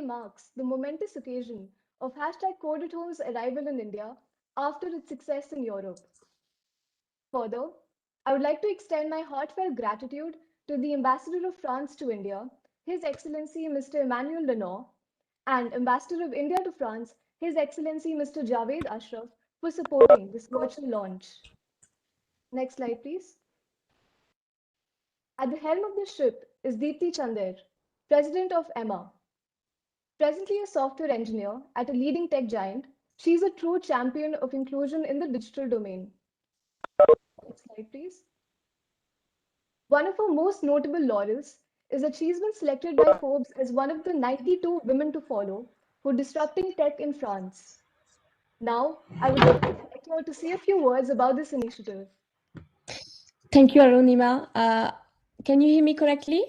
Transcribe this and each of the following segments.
marks the momentous occasion of hashtag Code at Home's arrival in India after its success in Europe. Further, I would like to extend my heartfelt gratitude to the Ambassador of France to India, His Excellency Mr. Emmanuel Lenoir, and Ambassador of India to France, His Excellency Mr. Javed Ashraf, for supporting this virtual launch. Next slide, please. At the helm of the ship is Deepti Chander, President of E-mma. Presently a software engineer at a leading tech giant, she is a true champion of inclusion in the digital domain. Next slide, please. One of her most notable laurels is that she's been selected by Forbes as one of the 92 women to follow for disrupting tech in France. Now, I would like her to say a few words about this initiative. Thank you, Arunima. Can you hear me correctly?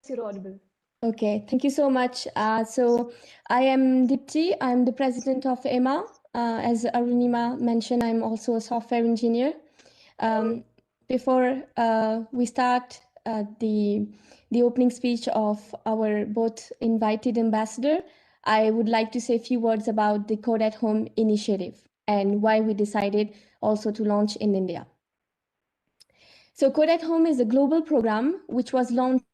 You're audible. Okay, thank you so much. So I am Dipti. I'm the president of E-mma. As Arunima mentioned, I'm also a software engineer. Before we start the opening speech of our both invited ambassador, I would like to say a few words about the Code at Home initiative and why we decided also to launch in India. So Code at Home is a global program which was launched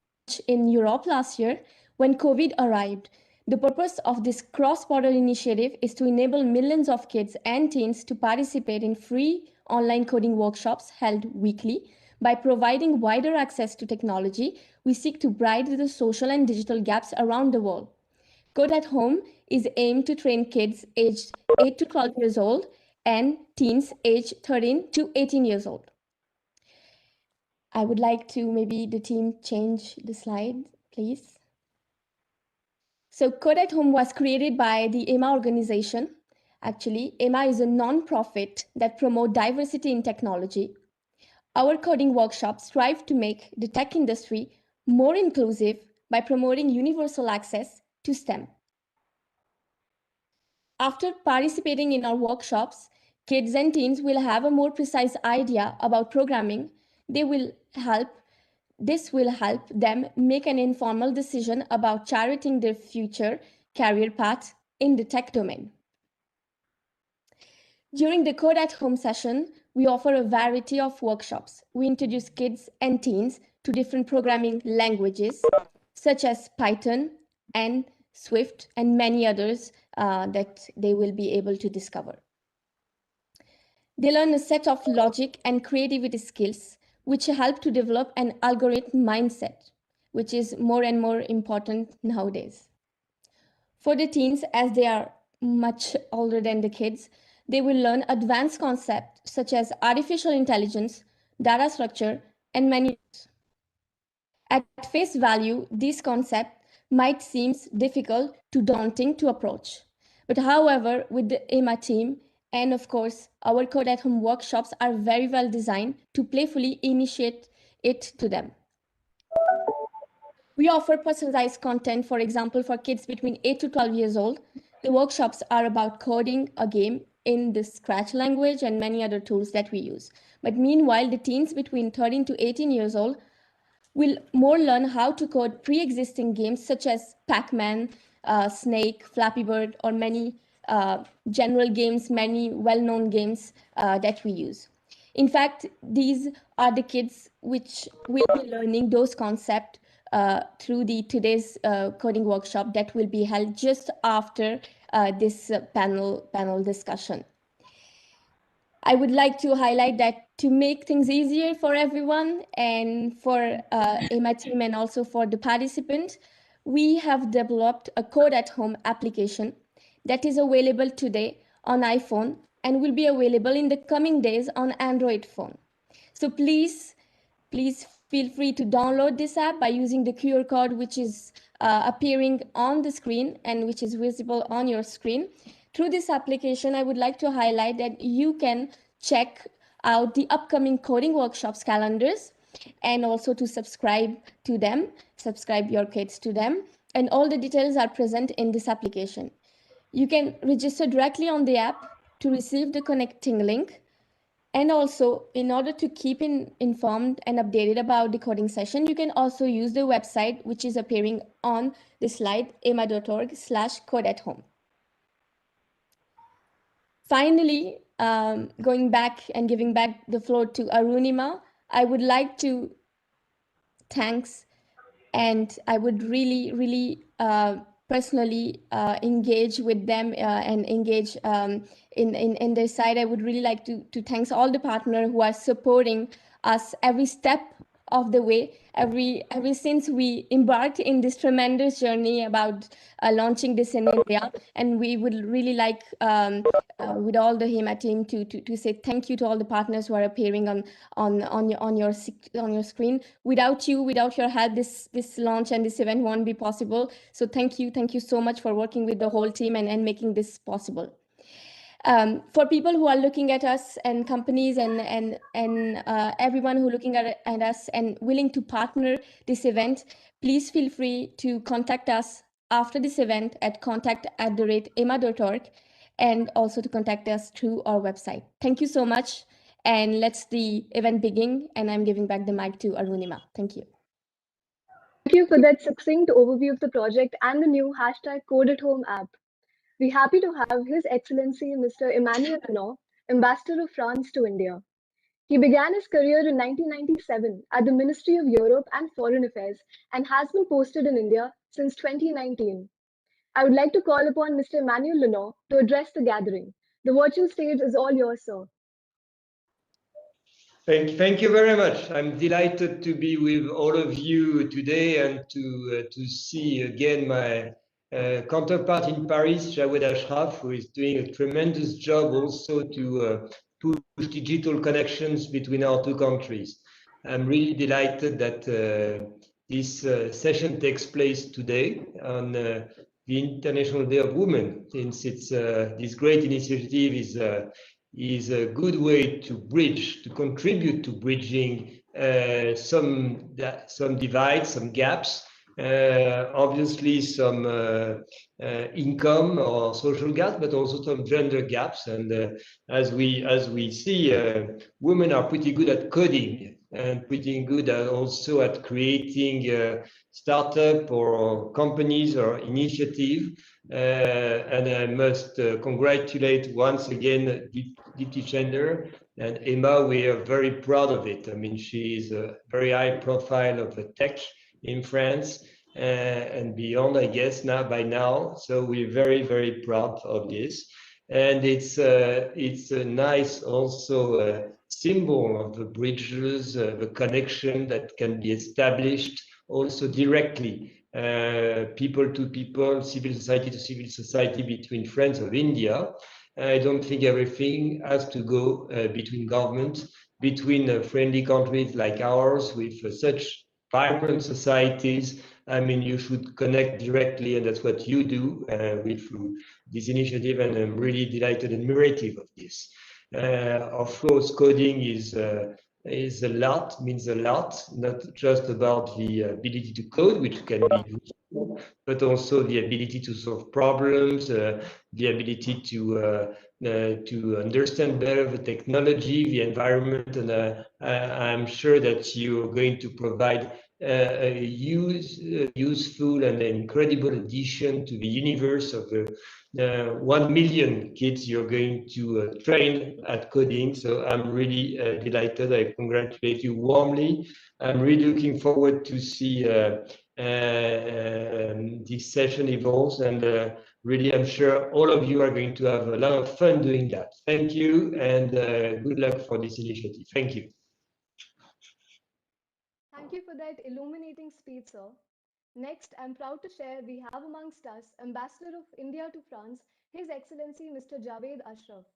in Europe last year when COVID arrived. The purpose of this cross-border initiative is to enable millions of kids and teens to participate in free online coding workshops held weekly. By providing wider access to technology, we seek to bridge the social and digital gaps around the world. Code at Home is aimed to train kids aged 8 to 12 years old and teens aged 13 to 18 years old. I would like to maybe the team change the slide, please. So Code at Home was created by the E-mma organization. Actually, E-mma is a non-profit that promotes diversity in technology. Our coding workshops strive to make the tech industry more inclusive by promoting universal access to STEM. After participating in our workshops, kids and teens will have a more precise idea about programming. This will help them make an informal decision about charting their future career path in the tech domain. During the Code at Home session, we offer a variety of workshops. We introduce kids and teens to different programming languages, such as Python and Swift, and many others that they will be able to discover. They learn a set of logic and creativity skills, which help to develop an algorithm mindset, which is more and more important nowadays. For the teens, as they are much older than the kids, they will learn advanced concepts such as artificial intelligence, data structure, and many others. At face value, these concepts might seem difficult to daunting to approach. But however, with the E-mma team, and of course, our Code at Home workshops are very well designed to playfully initiate it to them. We offer personalized content, for example, for kids between 8 to 12 years old. The workshops are about coding a game in the Scratch language and many other tools that we use. But meanwhile, the teens between 13 to 18 years old will more learn how to code pre-existing games such as Pac-Man, Snake, Flappy Bird, or many general games, many well-known games that we use. In fact, these are the kids which will be learning those concepts through today's coding workshop that will be held just after this panel discussion. I would like to highlight that to make things easier for everyone and for E-mma team and also for the participants, we have developed a Code at Home application that is available today on iPhone and will be available in the coming days on Android phone. So please feel free to download this app by using the QR code which is appearing on the screen and which is visible on your screen. Through this application, I would like to highlight that you can check out the upcoming coding workshops calendars and also to subscribe to them, subscribe your kids to them. And all the details are present in this application. You can register directly on the app to receive the connecting link. And also, in order to keep informed and updated about the coding session, you can also use the website, which is appearing on the slide, e-mma.org/code@home. Finally, going back and giving back the floor to Arunima, I would like to thanks, and I would really personally engage with them and engage in their side. I would really like to thanks all the partners who are supporting us every step of the way, every since we embarked in this tremendous journey about launching this in India. And we would really like with all the E-mma team to say thank you to all the partners who are appearing on your screen. Without you, without your help, this launch and this event won't be possible. So thank you so much for working with the whole team and making this possible. For people who are looking at us and companies and everyone who looking at us and willing to partner this event, please feel free to contact us after this event at contact@e-mma.org, and also to contact us through our website. Thank you so much, and let's the event begin. And I'm giving back the mic to Arunima. Thank you. Thank you for that succinct overview of the project and the new #CodeAtHome app. We're happy to have His Excellency Mr. Emmanuel Renault, Ambassador of France to India. He began his career in 1997 at the Ministry of Europe and Foreign Affairs and has been posted in India since 2019. I would like to call upon Mr. Emmanuel Renault to address the gathering. The virtual stage is all yours, sir. Thank you very much. I'm delighted to be with all of you today and to see again my counterpart in Paris, Jawed Ashraf, who is doing a tremendous job also to push digital connections between our two countries. I'm really delighted that this session takes place today on the International Day of Women, since it's this great initiative is a good way to bridge, to contribute to bridging some divides, some gaps, obviously some income or social gaps, but also some gender gaps. And as we see, women are pretty good at coding and pretty good also at creating startup or companies or initiative. And I must congratulate once again Dipti Chender and E-mma. We are very proud of it. I mean, she is a very high profile of the tech in France and beyond, I guess, by now. So we're very proud of this. And it's a nice also symbol of the bridges, the connection that can be established also directly, people to people, civil society to civil society between friends of India. I don't think everything has to go between governments, between friendly countries like ours with such vibrant societies. I mean, you should connect directly, and that's what you do with this initiative, and I'm really delighted and admirative of this. Of course, coding is a lot, means a lot, not just about the ability to code, which can be useful, but also the ability to solve problems, the ability to understand better the technology, the environment, and I'm sure that you're going to provide a useful and incredible addition to the universe of 1 million kids you're going to train at coding. So I'm really delighted. I congratulate you warmly. I'm really looking forward to see this session evolves, and really I'm sure all of you are going to have a lot of fun doing that. Thank you, and good luck for this initiative. Thank you. Thank you for that illuminating speech, sir. Next, I'm proud to share we have amongst us Ambassador of India to France, His Excellency Mr. Javed Ashraf.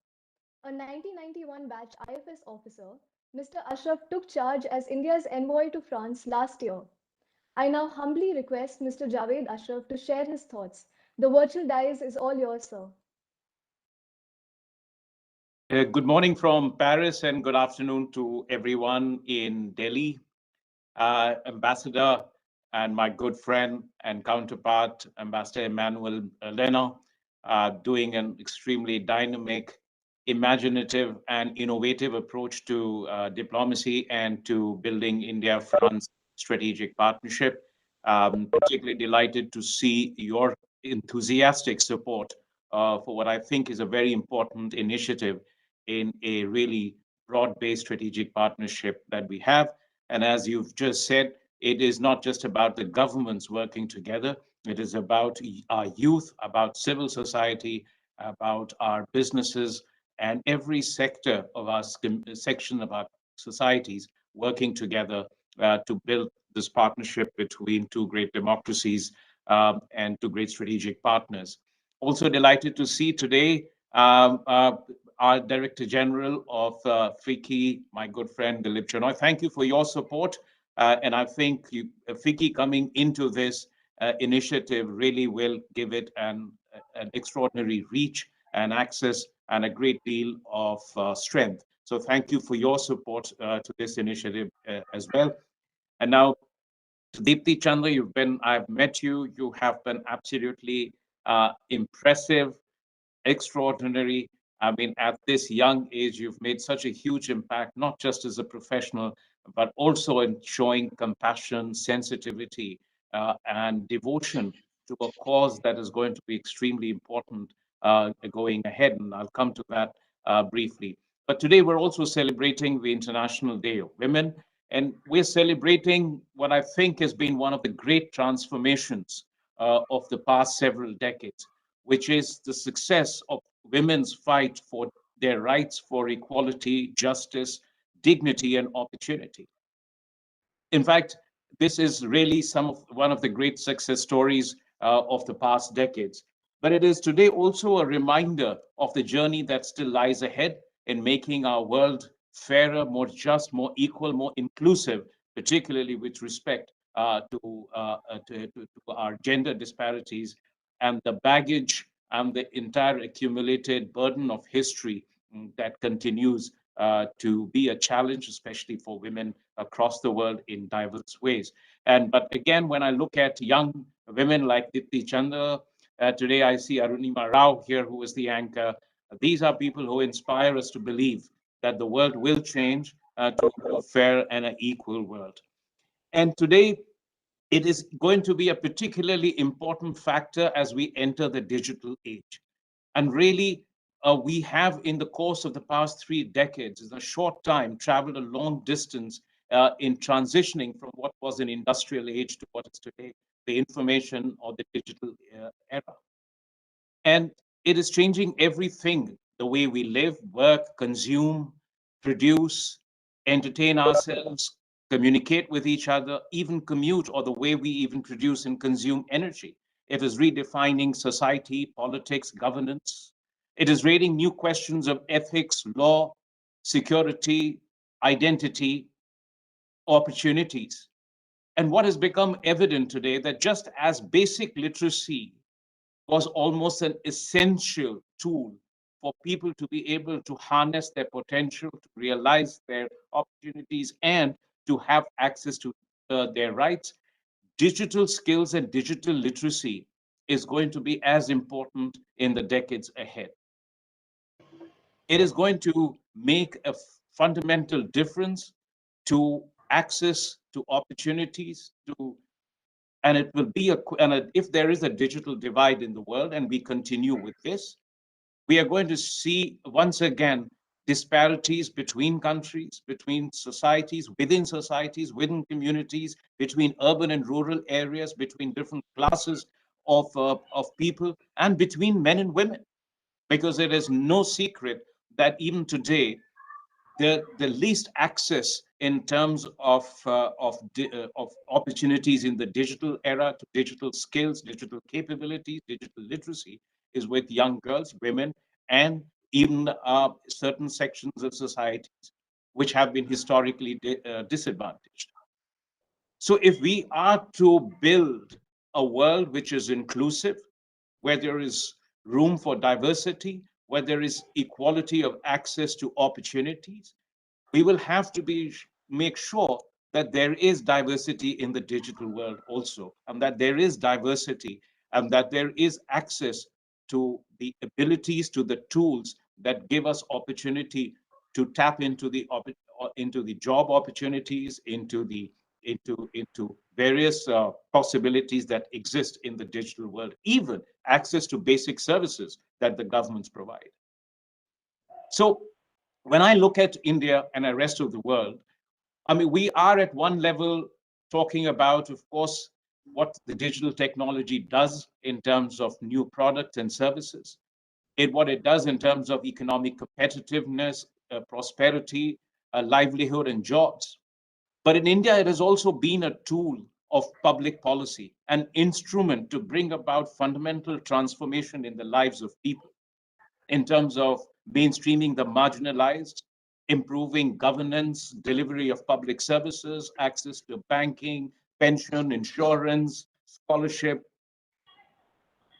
A 1991 batch IFS officer, Mr. Ashraf took charge as India's envoy to France last year. I now humbly request Mr. Javed Ashraf to share his thoughts. The virtual dais is all yours, sir. Good morning from Paris and good afternoon to everyone in Delhi. Ambassador and my good friend and counterpart, Ambassador Emmanuel Lena, doing an extremely dynamic imaginative and innovative approach to diplomacy and to building India-France strategic partnership. Particularly delighted to see your enthusiastic support for what I think is a very important initiative in a really broad-based strategic partnership that we have. And as you've just said, it is not just about the governments working together. It is about our youth, about civil society, about our businesses, and every sector of our section of our societies working together to build this partnership between two great democracies and two great strategic partners. Also delighted to see today our Director General of FICCI, my good friend Dilip Chanoy. Thank you for your support. And I think FICCI coming into this initiative really will give it an extraordinary reach and access and a great deal of strength. So thank you for your support to this initiative as well. And now, Deepti Chandra, I've met you. You have been absolutely impressive, extraordinary. I mean, at this young age, you've made such a huge impact, not just as a professional, but also in showing compassion, sensitivity, and devotion to a cause that is going to be extremely important going ahead. And I'll come to that briefly. But today, we're also celebrating the International Day of Women. And we're celebrating what I think has been one of the great transformations of the past several decades, which is the success of women's fight for their rights for equality, justice, dignity, and opportunity. In fact, this is really one of the great success stories of the past decades. But it is today also a reminder of the journey that still lies ahead in making our world fairer, more just, more equal, more inclusive, particularly with respect to our gender disparities and the baggage and the entire accumulated burden of history that continues to be a challenge, especially for women across the world in diverse ways. But again, when I look at young women like Dipti Chandra, today I see Arunima Rao here, who is the anchor. These are people who inspire us to believe that the world will change to a fair and an equal world. And today, it is going to be a particularly important factor as we enter the digital age. And really, we have, in the course of the past 3 decades, in a short time, traveled a long distance in transitioning from what was an industrial age to what is today the information or the digital era. And it is changing everything, the way we live, work, consume, produce, entertain ourselves, communicate with each other, even commute, or the way we even produce and consume energy. It is redefining society, politics, governance. It is raising new questions of ethics, law, security, identity, opportunities. And what has become evident today that just as basic literacy was almost an essential tool for people to be able to harness their potential, to realize their opportunities, and to have access to their rights. Digital skills and digital literacy is going to be as important in the decades ahead. It is going to make a fundamental difference to access to opportunities, and it will be if there is a digital divide in the world and we continue with this, we are going to see once again disparities between countries, between societies, within communities, between urban and rural areas, between different classes of people, and between men and women. Because it is no secret that even today, the least access in terms of opportunities in the digital era to digital skills, digital capabilities, digital literacy is with young girls, women, and even certain sections of societies which have been historically disadvantaged. So if we are to build a world which is inclusive, where there is room for diversity, where there is equality of access to opportunities, we will have to make sure that there is diversity in the digital world also, and that there is diversity and that there is access to the abilities, to the tools that give us opportunity to tap into the job opportunities, into various possibilities that exist in the digital world, even access to basic services that the governments provide. So when I look at India and the rest of the world, I mean, we are at one level talking about, of course, what the digital technology does in terms of new products and services, what it does in terms of economic competitiveness, prosperity, livelihood, and jobs. But in India, it has also been a tool of public policy, an instrument to bring about fundamental transformation in the lives of people in terms of mainstreaming the marginalized, improving governance, delivery of public services, access to banking, pension, insurance, scholarship,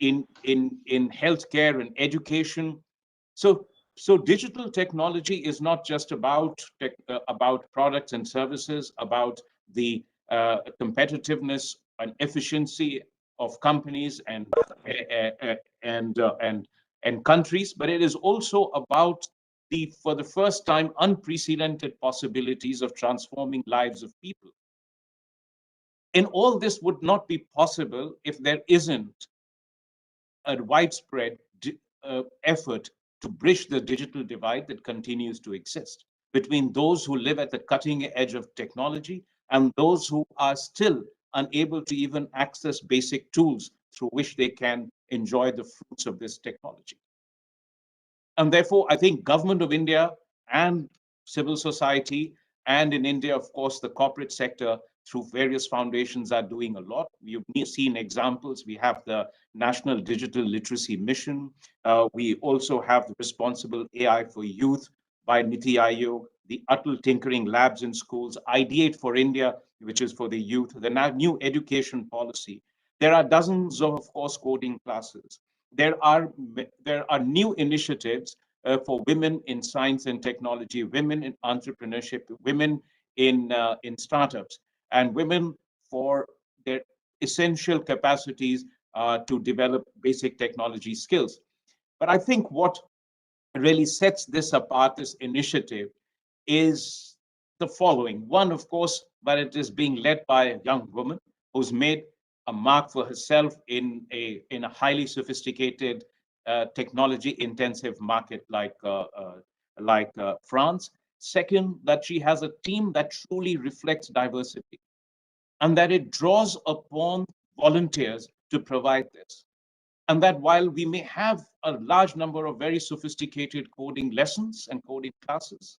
in healthcare and education. So, so digital technology is not just about products and services, about the competitiveness and efficiency of companies and countries, but it is also about for the first time, unprecedented possibilities of transforming lives of people. And all this would not be possible if there isn't a widespread effort to bridge the digital divide that continues to exist between those who live at the cutting edge of technology and those who are still unable to even access basic tools through which they can enjoy the fruits of this technology. And therefore, I think government of India and civil society, and in India, of course, the corporate sector through various foundations are doing a lot. You've seen examples. We have the National Digital Literacy Mission. We also have the Responsible AI for Youth by Niti Aayog, the Atal Tinkering Labs in schools, Ideate for India, which is for the youth, the new education policy. There are dozens of course, coding classes. There are new initiatives for women in science and technology, women in entrepreneurship, women in startups, and women for their essential capacities to develop basic technology skills. But I think what really sets this apart, this initiative, is the following. One, of course, but it is being led by a young woman who's made a mark for herself in a highly sophisticated, technology-intensive market like France. Second, that she has a team that truly reflects diversity and that it draws upon volunteers to provide this. And that while we may have a large number of very sophisticated coding lessons and coding classes,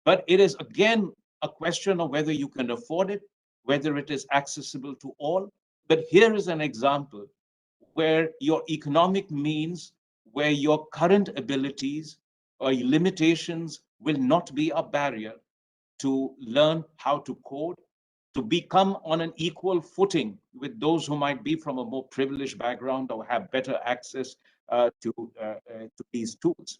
but it is again a question of whether you can afford it, whether it is accessible to all. But here is an example where your economic means, where your current abilities or limitations will not be a barrier to learn how to code, to become on an equal footing with those who might be from a more privileged background or have better access to these tools.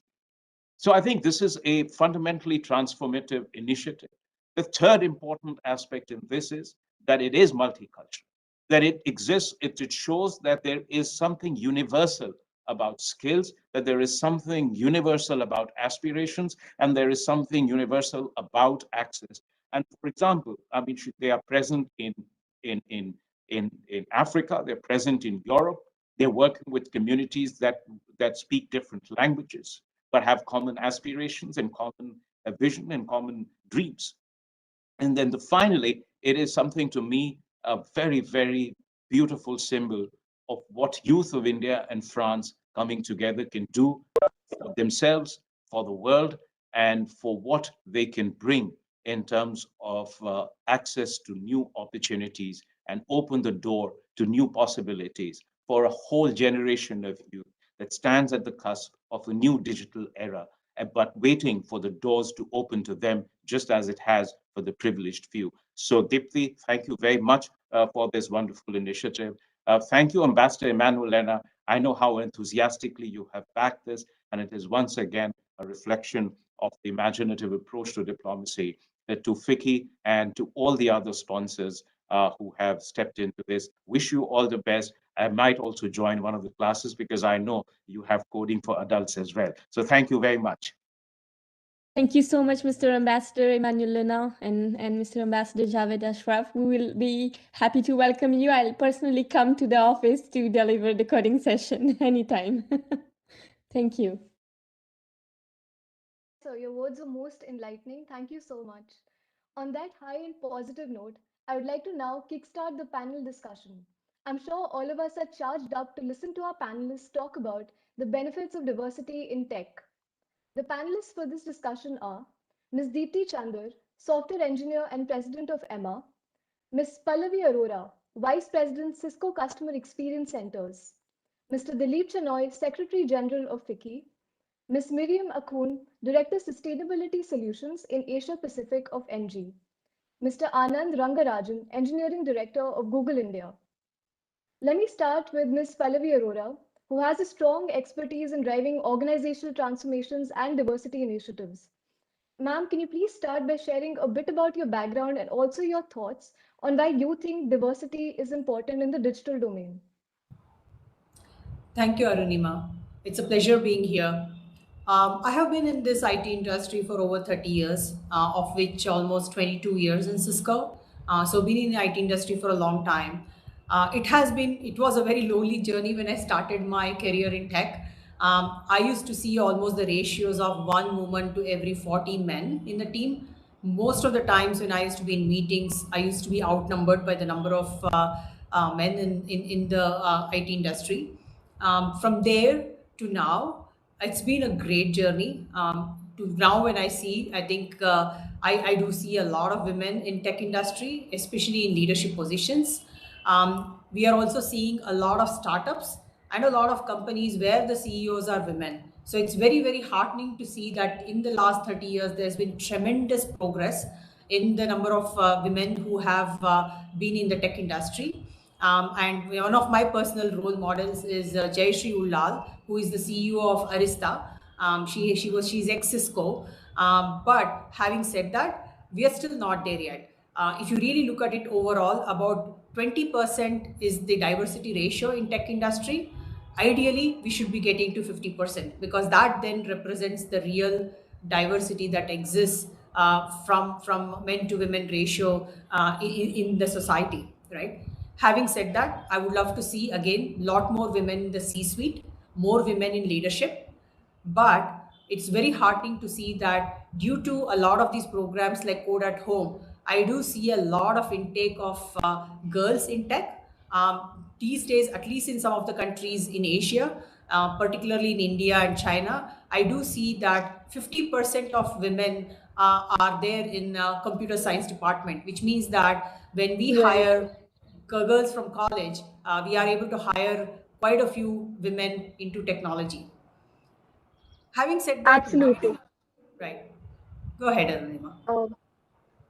So I think this is a fundamentally transformative initiative. The third important aspect in this is that it is multicultural, that it exists, it shows that there is something universal about skills, that there is something universal about aspirations, and there is something universal about access. And for example, I mean, they are present in, in, in Africa, they're present in Europe, they're working with communities that speak different languages, but have common aspirations and common vision and common dreams. And then finally, it is something to me, a very, very beautiful symbol of what youth of India and France coming together can do for themselves, for the world, and for what they can bring in terms of access to new opportunities and open the door to new possibilities for a whole generation of youth that stands at the cusp of a new digital era, but waiting for the doors to open to them, just as it has for the privileged few. So, Dipti, thank you very much for this wonderful initiative. Thank you, Ambassador Emmanuel Lena. I know how enthusiastically you have backed this, and it is once again a reflection of the imaginative approach to diplomacy to FICCI and to all the other sponsors who have stepped into this. Wish you all the best. I might also join one of the classes because I know you have coding for adults as well. So thank you very much. Thank you so much, Mr. Ambassador Emmanuel Luna and Mr. Ambassador Javed Ashraf. We will be happy to welcome you. I'll personally come to the office to deliver the coding session anytime. Thank you. Sir, your words are most enlightening. Thank you so much. On that high and positive note, I would like to now kickstart the panel discussion. I'm sure all of us are charged up to listen to our panelists talk about the benefits of diversity in tech. The panelists for this discussion are Ms. Deepti Chander, software engineer and president of E-mma, Ms. Pallavi Arora, vice president, Cisco Customer Experience Centers, Mr. Dilip Chenoy, secretary general of FICCI, Ms. Miriam Akun, Director Sustainability Solutions in Asia Pacific of NG. Mr. Anand Rangarajan, Engineering Director of Google India. Let me start with Ms. Pallavi Arora, who has a strong expertise in driving organizational transformations and diversity initiatives. Ma'am, can you please start by sharing a bit about your background and also your thoughts on why you think diversity is important in the digital domain? Thank you, Arunima. It's a pleasure being here. I have been in this IT industry for over 30 years, of which almost 22 years in Cisco. So been in the IT industry for a long time. It was a very lonely journey when I started my career in tech. I used to see almost the ratios of one woman to every 40 men in the team. Most of the times when I used to be in meetings, I used to be outnumbered by the number of men in the IT industry. From there to now, it's been a great journey. To now, when I see, I think I do see a lot of women in tech industry, especially in leadership positions. We are also seeing a lot of startups and a lot of companies where the CEOs are women. So it's very, very heartening to see that in the last 30 years, there's been tremendous progress in the number of women who have been in the tech industry. And one of my personal role models is Jayashree Ullal, who is the CEO of Arista. She's ex Cisco. But having said that, we are still not there yet. If you really look at it overall, about 20% is the diversity ratio in tech industry. Ideally, we should be getting to 50% because that then represents the real diversity that exists from men to women ratio in the society, right? Having said that, I would love to see again a lot more women in the C-suite, more women in leadership, but it's very heartening to see that due to a lot of these programs like Code at Home, I do see a lot of intake of girls in tech. These days, at least in some of the countries in Asia, particularly in India and China, I do see that 50% of women are there in computer science department, which means that when we Right. hire girls from college, we are able to hire quite a few women into technology. Having said that, why Absolutely. do right? Go ahead, Arunima. Uh,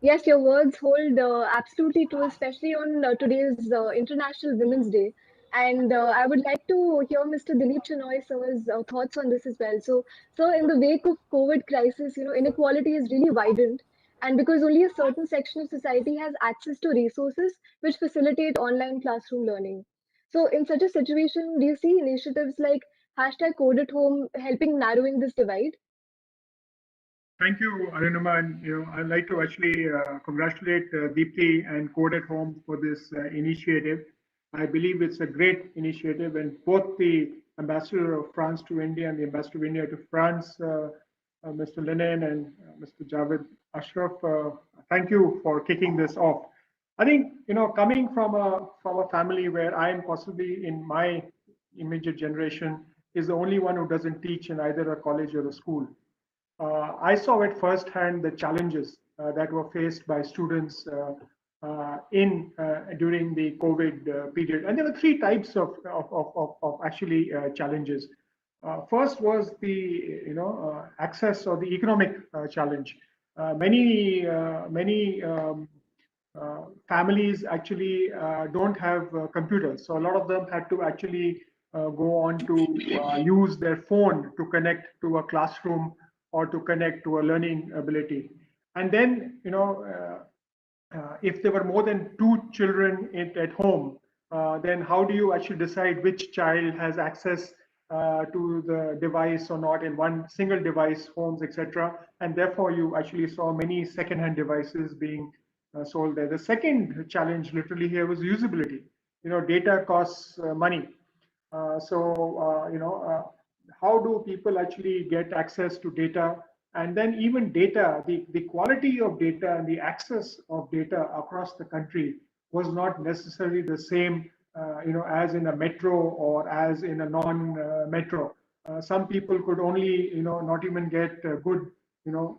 Yes, your words hold absolutely true, especially on today's International Women's Day. And I would like to hear Mr. Dilip Chenoy sir's thoughts on this as well. So, sir, in the wake of COVID crisis, inequality has really widened, and because only a certain section of society has access to resources which facilitate online classroom learning. So, in such a situation, do you see initiatives like hashtag Code at Home helping narrowing this divide? Thank you, Arunima, and I'd like to actually congratulate Deepthi and Code at Home for this initiative. I believe it's a great initiative, and both the ambassador of France to India and the ambassador of India to France, Mr. Linen and Mr. Javed Ashraf, thank you for kicking this off. I think coming from a family where I am possibly in my immediate generation is the only one who doesn't teach in either a college or a school. I saw it firsthand the challenges that were faced by students during the COVID period, and there were three types of actually challenges. First was the access or the economic challenge. Many families actually don't have computers, so a lot of them had to actually go on to use their phone to connect to a classroom or to connect to a learning ability. And then, if there were more than 2 children at home, then how do you actually decide which child has access to the device or not in one single device, phones, etc. And therefore, you actually saw many second-hand devices being sold there. The second challenge, literally here, was usability. Data costs money. How do people actually get access to data? And then even data, the quality of data and the access of data across the country was not necessarily the same, as in a metro or as in a non-metro. Some people could only, not even get good,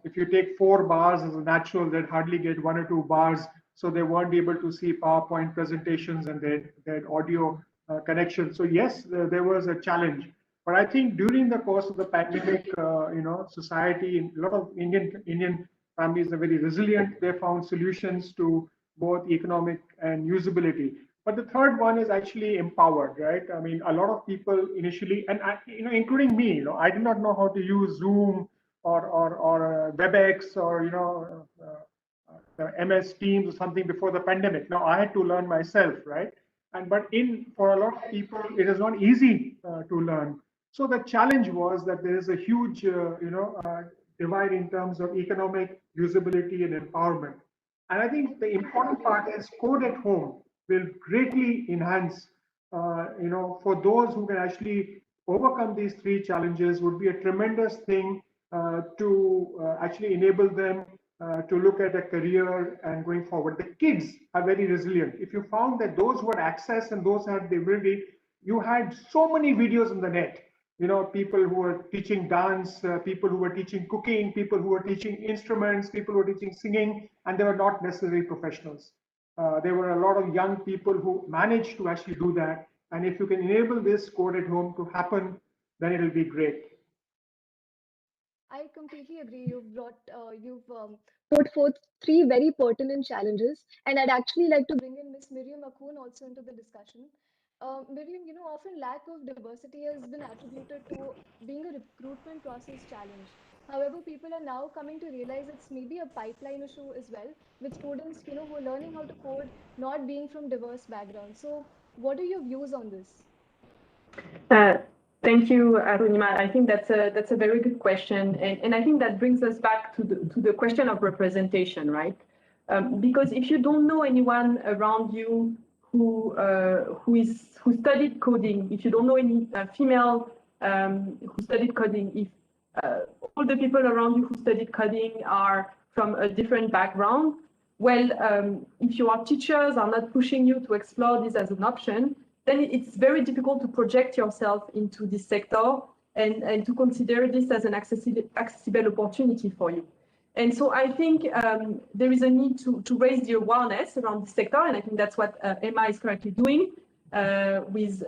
if you take 4 bars as a natural, they'd hardly get 1 or 2 bars. So they weren't able to see PowerPoint presentations and their audio connection. So yes, there was a challenge. But I think during the course of the pandemic, society, a lot of Indian families are very resilient. They found solutions to both economic and usability. But the third one is actually empowered, right? I mean, a lot of people initially, and including me, I did not know how to use Zoom or WebEx or MS Teams or something before the pandemic. Now I had to learn myself, right? But for a lot of people, it is not easy to learn. So the challenge was that there is a huge, divide in terms of economic usability and empowerment. And I think the important part is code at home will greatly enhance, for those who can actually overcome these 3 challenges would be a tremendous thing to actually enable them to look at a career and going forward. The kids are very resilient. If you found that those who had access and those who had the ability, you had so many videos on the net. People who were teaching dance, people who were teaching cooking, people who were teaching instruments, people who were teaching singing, and they were not necessarily professionals. There were a lot of young people who managed to actually do that. And if you can enable this code at home to happen, then it'll be great. I completely agree. You've put forth 3 very pertinent challenges, and I'd actually like to bring in Miss Miriam Akun also into the discussion. Miriam, often lack of diversity has been attributed to being a recruitment process challenge. However, people are now coming to realize it's maybe a pipeline issue as well, with students, who are learning how to code, not being from diverse backgrounds. So, what are your views on this? Uh, Thank you, Arunima. I think that's a very good question, and I think that brings us back to the question of representation, right? Because if you don't know anyone around you who studied coding, if you don't know any female who studied coding, if all the people around you who studied coding are from a different background, well, if your teachers are not pushing you to explore this as an option, then it's very difficult to project yourself into this sector and to consider this as an accessible opportunity for you. And so I think there is a need to raise the awareness around this sector, and I think that's what E-mma is currently doing with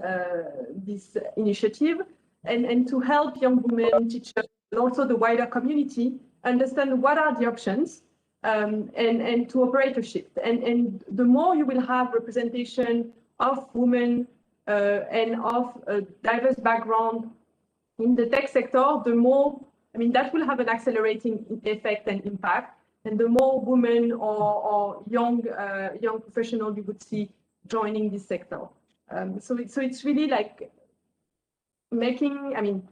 this initiative, and to help young women, teachers, and also the wider community understand what are the options and to operate a shift. And the more you will have representation of women and of a diverse background in the tech sector, the more, that will have an accelerating effect and impact. And the more women or young professionals you would see joining this sector. So it's really like making,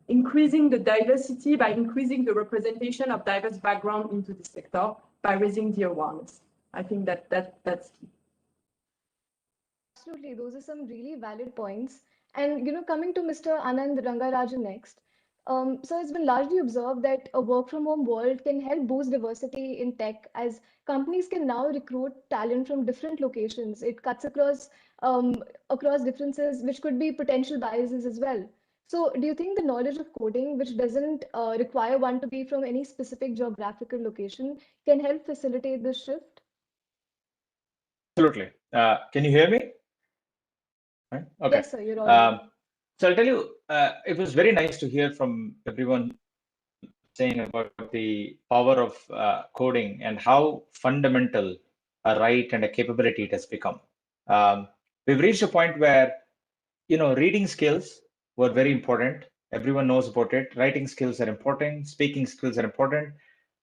increasing the diversity by increasing the representation of diverse background into the sector by raising the awareness. I think that's key. Absolutely, those are some really valid points. And coming to Mr. Anand Rangarajan next. So it's been largely observed that a work from home world can help boost diversity in tech, as companies can now recruit talent from different locations. It cuts across differences, which could be potential biases as well. So do you think the knowledge of coding, which doesn't require one to be from any specific geographical location, can help facilitate this shift? Absolutely. Can you hear me? Right? Okay. Yes, sir, you're audible. So I'll tell you, it was very nice to hear from everyone saying about the power of coding and how fundamental a right and a capability it has become. We've reached a point where, reading skills were very important. Everyone knows about it. Writing skills are important. Speaking skills are important.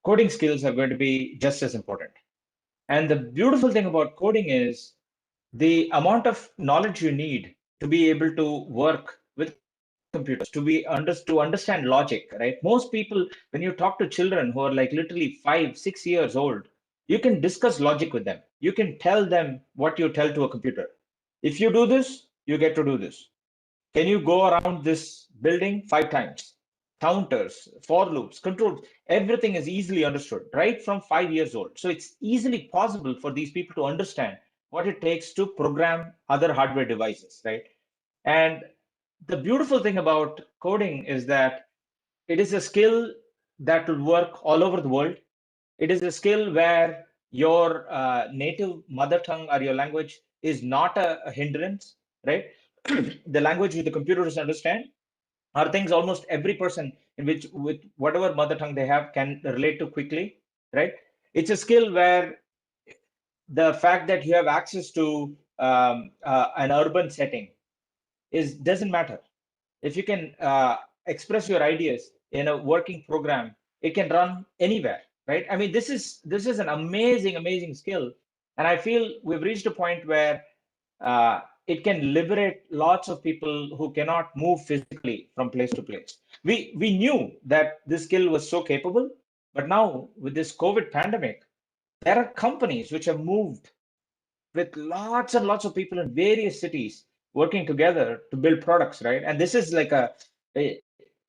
Coding skills are going to be just as important. And the beautiful thing about coding is the amount of knowledge you need to be able to work with computers, to understand logic, right? Most people, when you talk to children who are like literally 5, 6 years old, you can discuss logic with them. You can tell them what you tell to a computer. If you do this, you get to do this. Can you go around this building 5 times? Counters, for loops, controls, everything is easily understood right from 5 years old. So it's easily possible for these people to understand what it takes to program other hardware devices, right? And the beautiful thing about coding is that it is a skill that will work all over the world. It is a skill where your native mother tongue or your language is not a hindrance, right? The language which the computers understand are things almost every person in which with whatever mother tongue they have can relate to quickly, right? It's a skill where the fact that you have access to an urban setting is doesn't matter. If you can express your ideas in a working program, it can run anywhere, right? I mean, this is an amazing skill, and I feel we've reached a point where it can liberate lots of people who cannot move physically from place to place. We knew that this skill was so capable, but now with this COVID pandemic, there are companies which have moved with lots and lots of people in various cities working together to build products, right? And this is like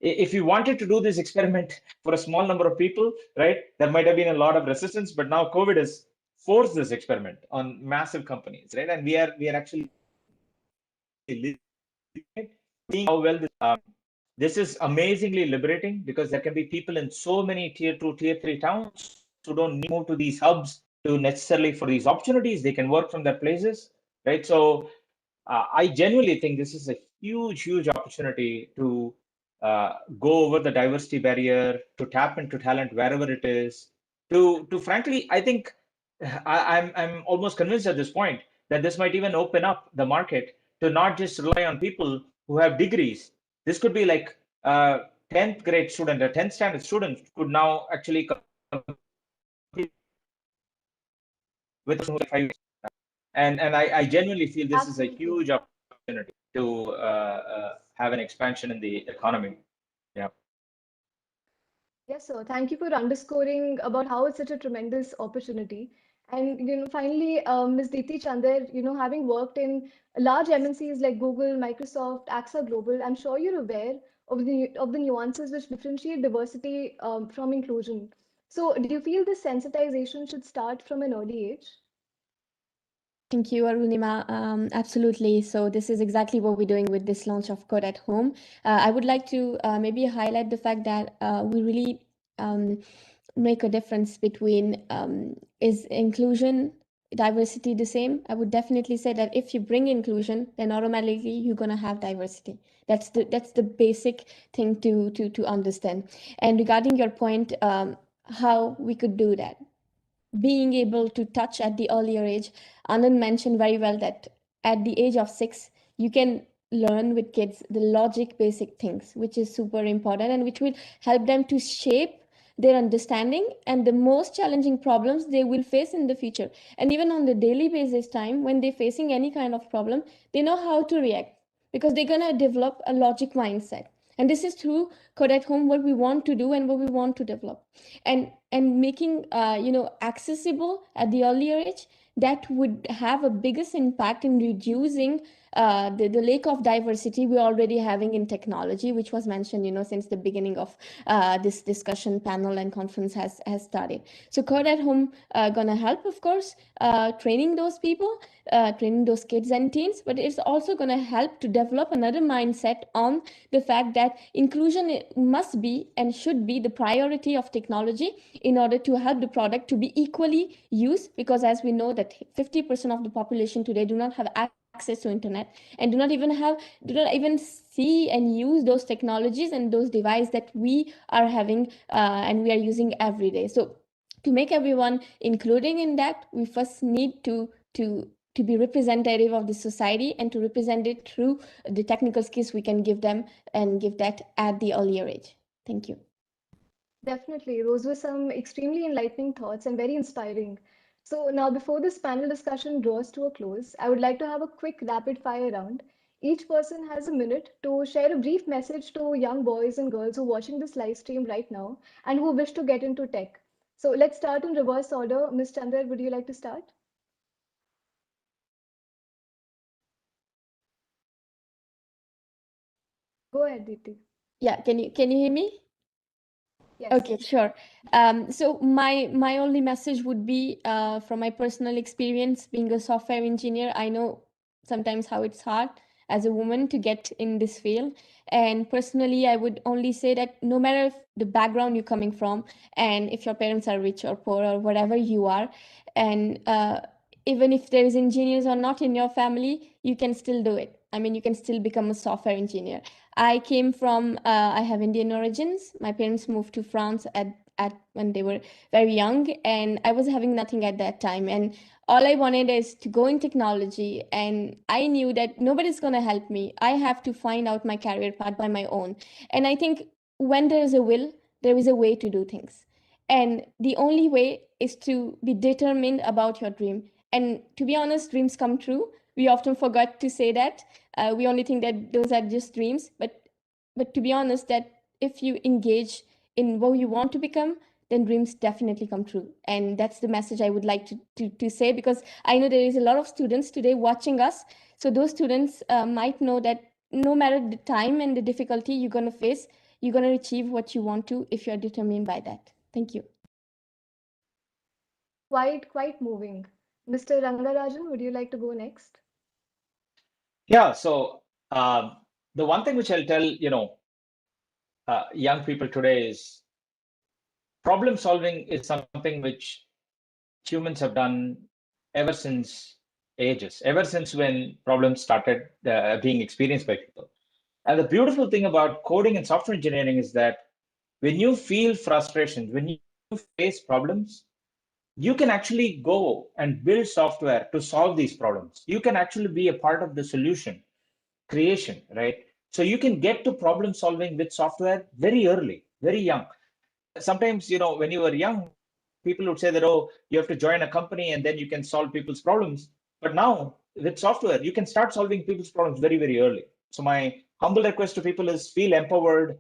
if you wanted to do this experiment for a small number of people, right, there might have been a lot of resistance, but now COVID has forced this experiment on massive companies, right? And we are actually seeing how well this is amazingly liberating, because there can be people in so many tier 2, tier 3 towns who don't need to move to these hubs to necessarily for these opportunities. They can work from their places, right? So I genuinely think this is a huge opportunity to go over the diversity barrier, to tap into talent wherever it is, to frankly, I think I'm almost convinced at this point that this might even open up the market to not just rely on people who have degrees. This could be like a 10th grade student, a 10th standard student could now actually compete with 5 years. And I genuinely feel this is a Absolutely. huge opportunity to have an expansion in the economy. Yeah. Yes, sir. Thank you for underscoring about how it's such a tremendous opportunity. And finally, Ms. Deepti Chander, having worked in large MNCs like Google, Microsoft, AXA Global, I'm sure you're aware of the nuances which differentiate diversity from inclusion. So, do you feel this sensitization should start from an early age? Thank you, Arunima. Absolutely. So this is exactly what we're doing with this launch of Code at Home. I would like to maybe highlight the fact that we really make a difference between is inclusion, diversity the same? I would definitely say that if you bring inclusion, then automatically you're gonna have diversity. That's the basic thing to understand. And regarding your point, how we could do that, being able to touch at the earlier age. Anand mentioned very well that at the age of 6, you can learn with kids the logic basic things, which is super important and which will help them to shape their understanding and the most challenging problems they will face in the future. And even on the daily basis time, when they're facing any kind of problem, they know how to react because they're going to develop a logic mindset. And this is through Code at Home, what we want to do and what we want to develop. And making accessible at the earlier age, that would have a biggest impact in reducing the lack of diversity we're already having in technology, which was mentioned since the beginning of this discussion panel and conference has started. So Code at Home gonna help, of course, training those people, training those kids and teens, but it's also gonna help to develop another mindset on the fact that inclusion must be and should be the priority of technology in order to help the product to be equally used, because as we know that 50% of the population today do not have access to internet and do not even see and use those technologies and those devices that we are having and we are using every day. So to make everyone including in that, we first need to be representative of the society and to represent it through the technical skills we can give them and give that at the earlier age. Thank you. Definitely. Those were some extremely enlightening thoughts and very inspiring. So now before this panel discussion draws to a close, I would like to have a quick rapid fire round. Each person has a minute to share a brief message to young boys and girls who are watching this live stream right now and who wish to get into tech. So let's start in reverse order. Ms. Chandar, would you like to start? Go ahead, Deepti. Yeah, can you hear me? Yes. Okay, sure. So my only message would be from my personal experience being a software engineer. I know sometimes how it's hard as a woman to get in this field. And personally, I would only say that no matter if the background you're coming from, and if your parents are rich or poor or whatever you are, and even if there is engineers or not in your family, you can still do it. I mean, you can still become a software engineer. I came from, I have Indian origins. My parents moved to France at when they were very young, and I was having nothing at that time. And all I wanted is to go in technology, and I knew that nobody's going to help me. I have to find out my career path by my own. And I think when there is a will, there is a way to do things. And the only way is to be determined about your dream. And to be honest, dreams come true. We often forget to say that. We only think that those are just dreams, but to be honest, that if you engage in what you want to become, then dreams definitely come true. And that's the message I would like to say, because I know there is a lot of students today watching us. So those students might know that no matter the time and the difficulty you're going to face, you're going to achieve what you want to if you're determined by that. Thank you. Quite moving. Mr. Rangarajan, would you like to go next? Yeah, so the one thing which I'll tell, young people today is problem solving is something which humans have done ever since ages, ever since when problems started being experienced by people. And the beautiful thing about coding and software engineering is that when you feel frustration, when you face problems, you can actually go and build software to solve these problems. You can actually be a part of the solution creation, right? So you can get to problem solving with software very early, very young. Sometimes, when you were young, people would say that, oh, you have to join a company and then you can solve people's problems. But now with software, you can start solving people's problems very, very early. So my humble request to people is feel empowered,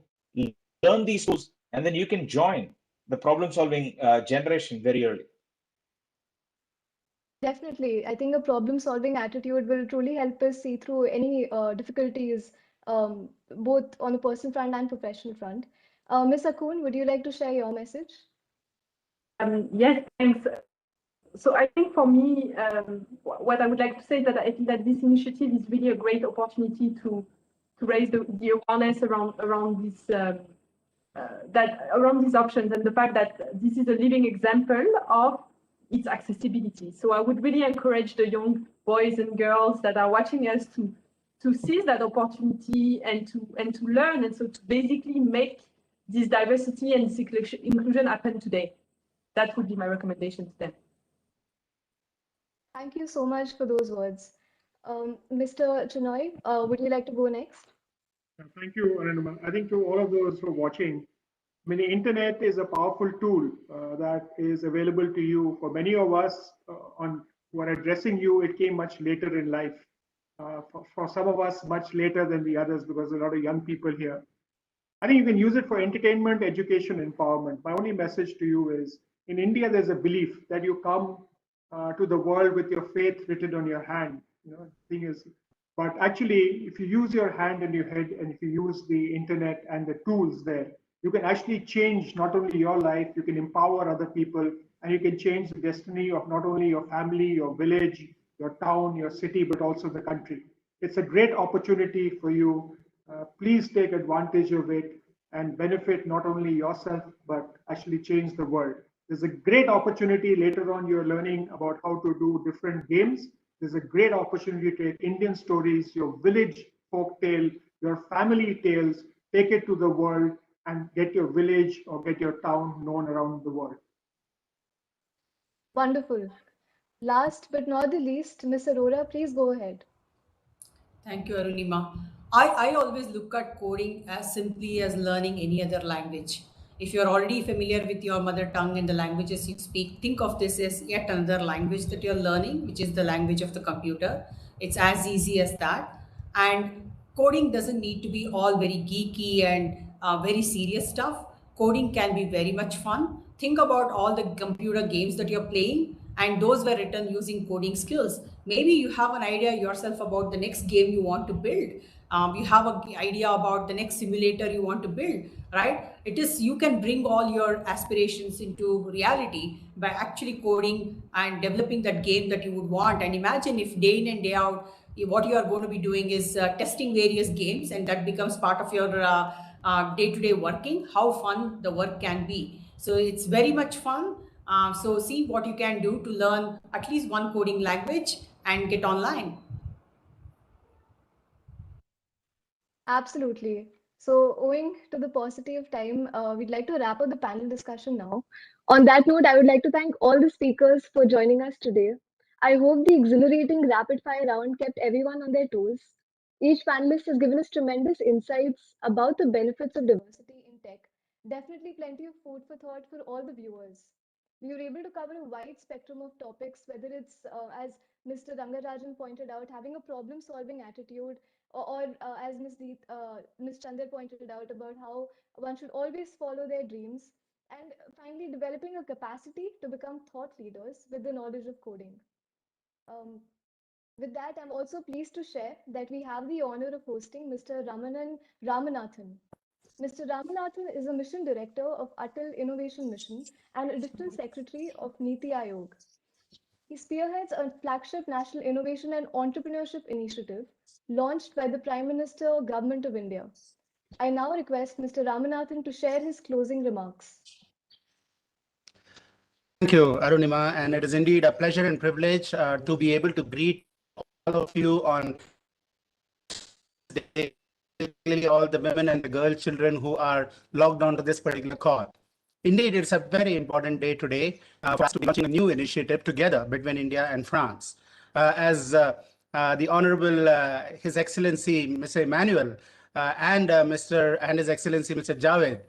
learn these tools, and then you can join the problem solving generation very early. Definitely. I think a problem-solving attitude will truly help us see through any difficulties, both on a personal front and professional front. Ms. Akun, would you like to share your message? Yes, thanks. So I think for me, what I would like to say is that I think that this initiative is really a great opportunity to raise the awareness around this around these options, and the fact that this is a living example of its accessibility. So I would really encourage the young boys and girls that are watching us to seize that opportunity and to learn, and so to basically make this diversity and this inclusion happen today. That would be my recommendation to them. Thank you so much for those words. Mr. Chinoy, would you like to go next? Thank you, Anandama. I think to all of those who are watching, I mean, the internet is a powerful tool that is available to you. For many of us who are addressing you, it came much later in life. For some of us, much later than the others, because a lot of young people here. I think you can use it for entertainment, education, empowerment. My only message to you is, in India, there's a belief that you come to the world with your faith written on your hand. Thing is, but actually, if you use your hand and your head, and if you use the internet and the tools there, you can actually change not only your life, you can empower other people, and you can change the destiny of not only your family, your village, your town, your city, but also the country. It's a great opportunity for you. Please take advantage of it and benefit not only yourself, but actually change the world. There's a great opportunity later on. You're learning about how to do different games. There's a great opportunity to take Indian stories, your village folk tale, your family tales, take it to the world and get your village or get your town known around the world. Wonderful. Last but not the least, Ms. Arora, please go ahead. Thank you, Arunima. I always look at coding as simply as learning any other language. If you're already familiar with your mother tongue and the languages you speak, think of this as yet another language that you're learning, which is the language of the computer. It's as easy as that. And coding doesn't need to be all very geeky and very serious stuff. Coding can be very much fun. Think about all the computer games that you're playing, and those were written using coding skills. Maybe you have an idea yourself about the next game you want to build. You have an idea about the next simulator you want to build, right? It is, you can bring all your aspirations into reality by actually coding and developing that game that you would want. And imagine if day in and day out, what you are going to be doing is testing various games, and that becomes part of your day-to-day working, how fun the work can be. So it's very much fun. So see what you can do to learn at least one coding language and get online. Absolutely. So, owing to the paucity of time, we'd like to wrap up the panel discussion now. On that note, I would like to thank all the speakers for joining us today. I hope the exhilarating rapid fire round kept everyone on their toes. Each panelist has given us tremendous insights about the benefits of diversity in tech. Definitely plenty of food for thought for all the viewers. We were able to cover a wide spectrum of topics, whether it's, as Mr. Rangarajan pointed out, having a problem solving attitude, or as Ms. Chander pointed out about how one should always follow their dreams, and finally developing a capacity to become thought leaders with the knowledge of coding. Um, with that, I'm also pleased to share that we have the honor of hosting Mr. Ramanand Ramanathan. Mr. Ramanathan is a mission director of Atal Innovation Mission and additional secretary of Niti Aayog. He spearheads a flagship national innovation and entrepreneurship initiative launched by the Prime Minister, Government of India. I now request Mr. Ramanathan to share his closing remarks. Thank you, Arunima, and it is indeed a pleasure and privilege to be able to greet all of you on day, particularly all the women and the girl children who are logged onto this particular call. Indeed, it's a very important day today for us to be launching a new initiative together between India and France. As the Honorable His Excellency Mr. Emmanuel and His Excellency Mr. Javed,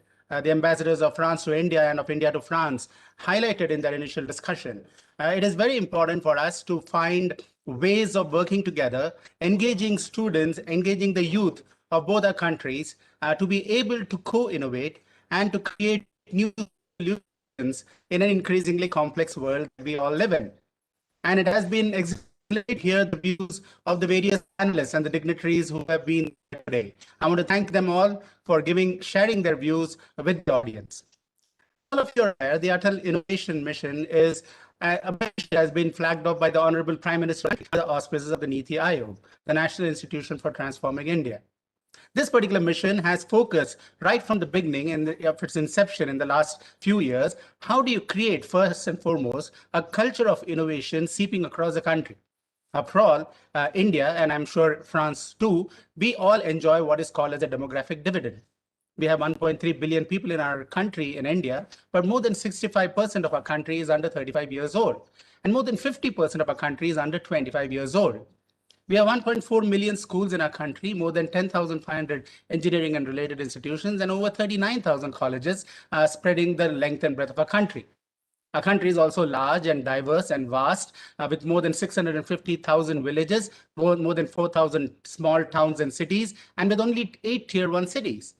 the ambassadors of France to India and of India to France, highlighted in their initial discussion. It is very important for us to find ways of working together, engaging students, engaging the youth of both our countries to be able to co-innovate and to create new solutions in an increasingly complex world that we all live in. And it has been exhibited here the views of the various panelists and the dignitaries who have been here today. I want to thank them all for sharing their views with the audience. All of you are aware, the Atal Innovation Mission is a mission that has been flagged off by the Honorable Prime Minister under the auspices of the Niti Aayog, the National Institution for Transforming India. This particular mission has focused right from the beginning of its inception in the last few years. How do you create, first and foremost, a culture of innovation seeping across the country? After all, India, and I'm sure France too, we all enjoy what is called as a demographic dividend. We have 1.3 billion people in our country in India, but more than 65% of our country is under 35 years old, and more than 50% of our country is under 25 years old. We have 1.4 million schools in our country, more than 10,500 engineering and related institutions, and over 39,000 colleges spreading the length and breadth of our country. Our country is also large and diverse and vast, with more than 650,000 villages, more than 4,000 small towns and cities, and with only 8 tier 1 cities.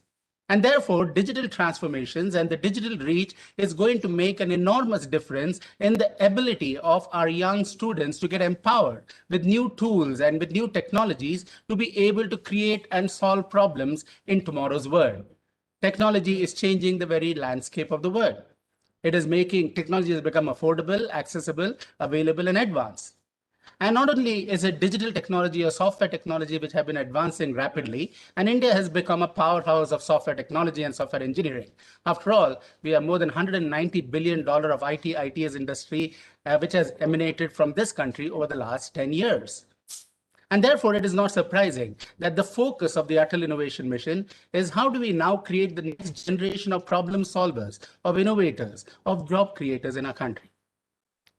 And therefore, digital transformations and the digital reach is going to make an enormous difference in the ability of our young students to get empowered with new tools and with new technologies to be able to create and solve problems in tomorrow's world. Technology is changing the very landscape of the world. It is making technology has become affordable, accessible, available, and advanced. And not only is it digital technology or software technology which have been advancing rapidly, and India has become a powerhouse of software technology and software engineering. After all, we have more than $190 billion of ITS industry, which has emanated from this country over the last 10 years. And therefore, it is not surprising that the focus of the Atal Innovation Mission is how do we now create the next generation of problem solvers, of innovators, of job creators in our country.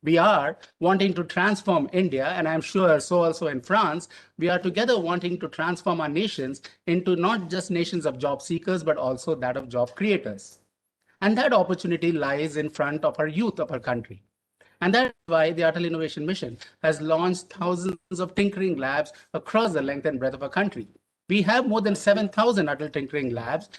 We are wanting to transform India, and I'm sure so also in France, we are together wanting to transform our nations into not just nations of job seekers, but also that of job creators. And that opportunity lies in front of our youth of our country. And that's why the Atal Innovation Mission has launched thousands of tinkering labs across the length and breadth of our country. We have more than 7,000 Atal tinkering labs,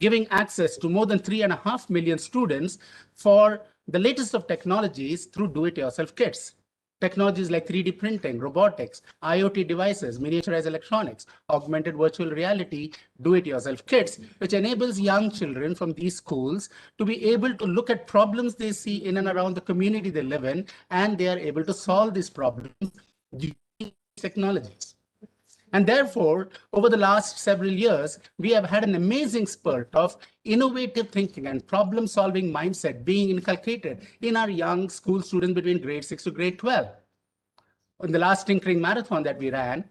giving access to more than 3.5 million students for the latest of technologies through do-it-yourself kits. Technologies like 3D printing, robotics, IoT devices, miniaturized electronics, augmented virtual reality, do-it-yourself kits, which enables young children from these schools to be able to look at problems they see in and around the community they live in, and they are able to solve these problems using technologies. And therefore, over the last several years, we have had an amazing spurt of innovative thinking and problem-solving mindset being inculcated in our young school students between grade 6 to grade 12. In the last tinkering marathon that we ran,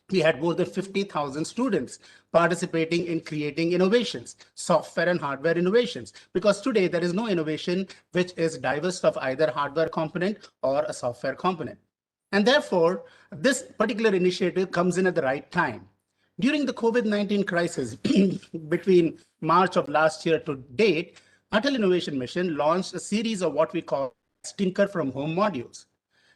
we had more than 50,000 students participating in creating innovations, software and hardware innovations, because today there is no innovation which is diverse of either hardware component or a software component. And therefore, this particular initiative comes in at the right time. During the COVID-19 crisis, between March of last year to date, Atal Innovation Mission launched a series of what we call Tinker from Home modules.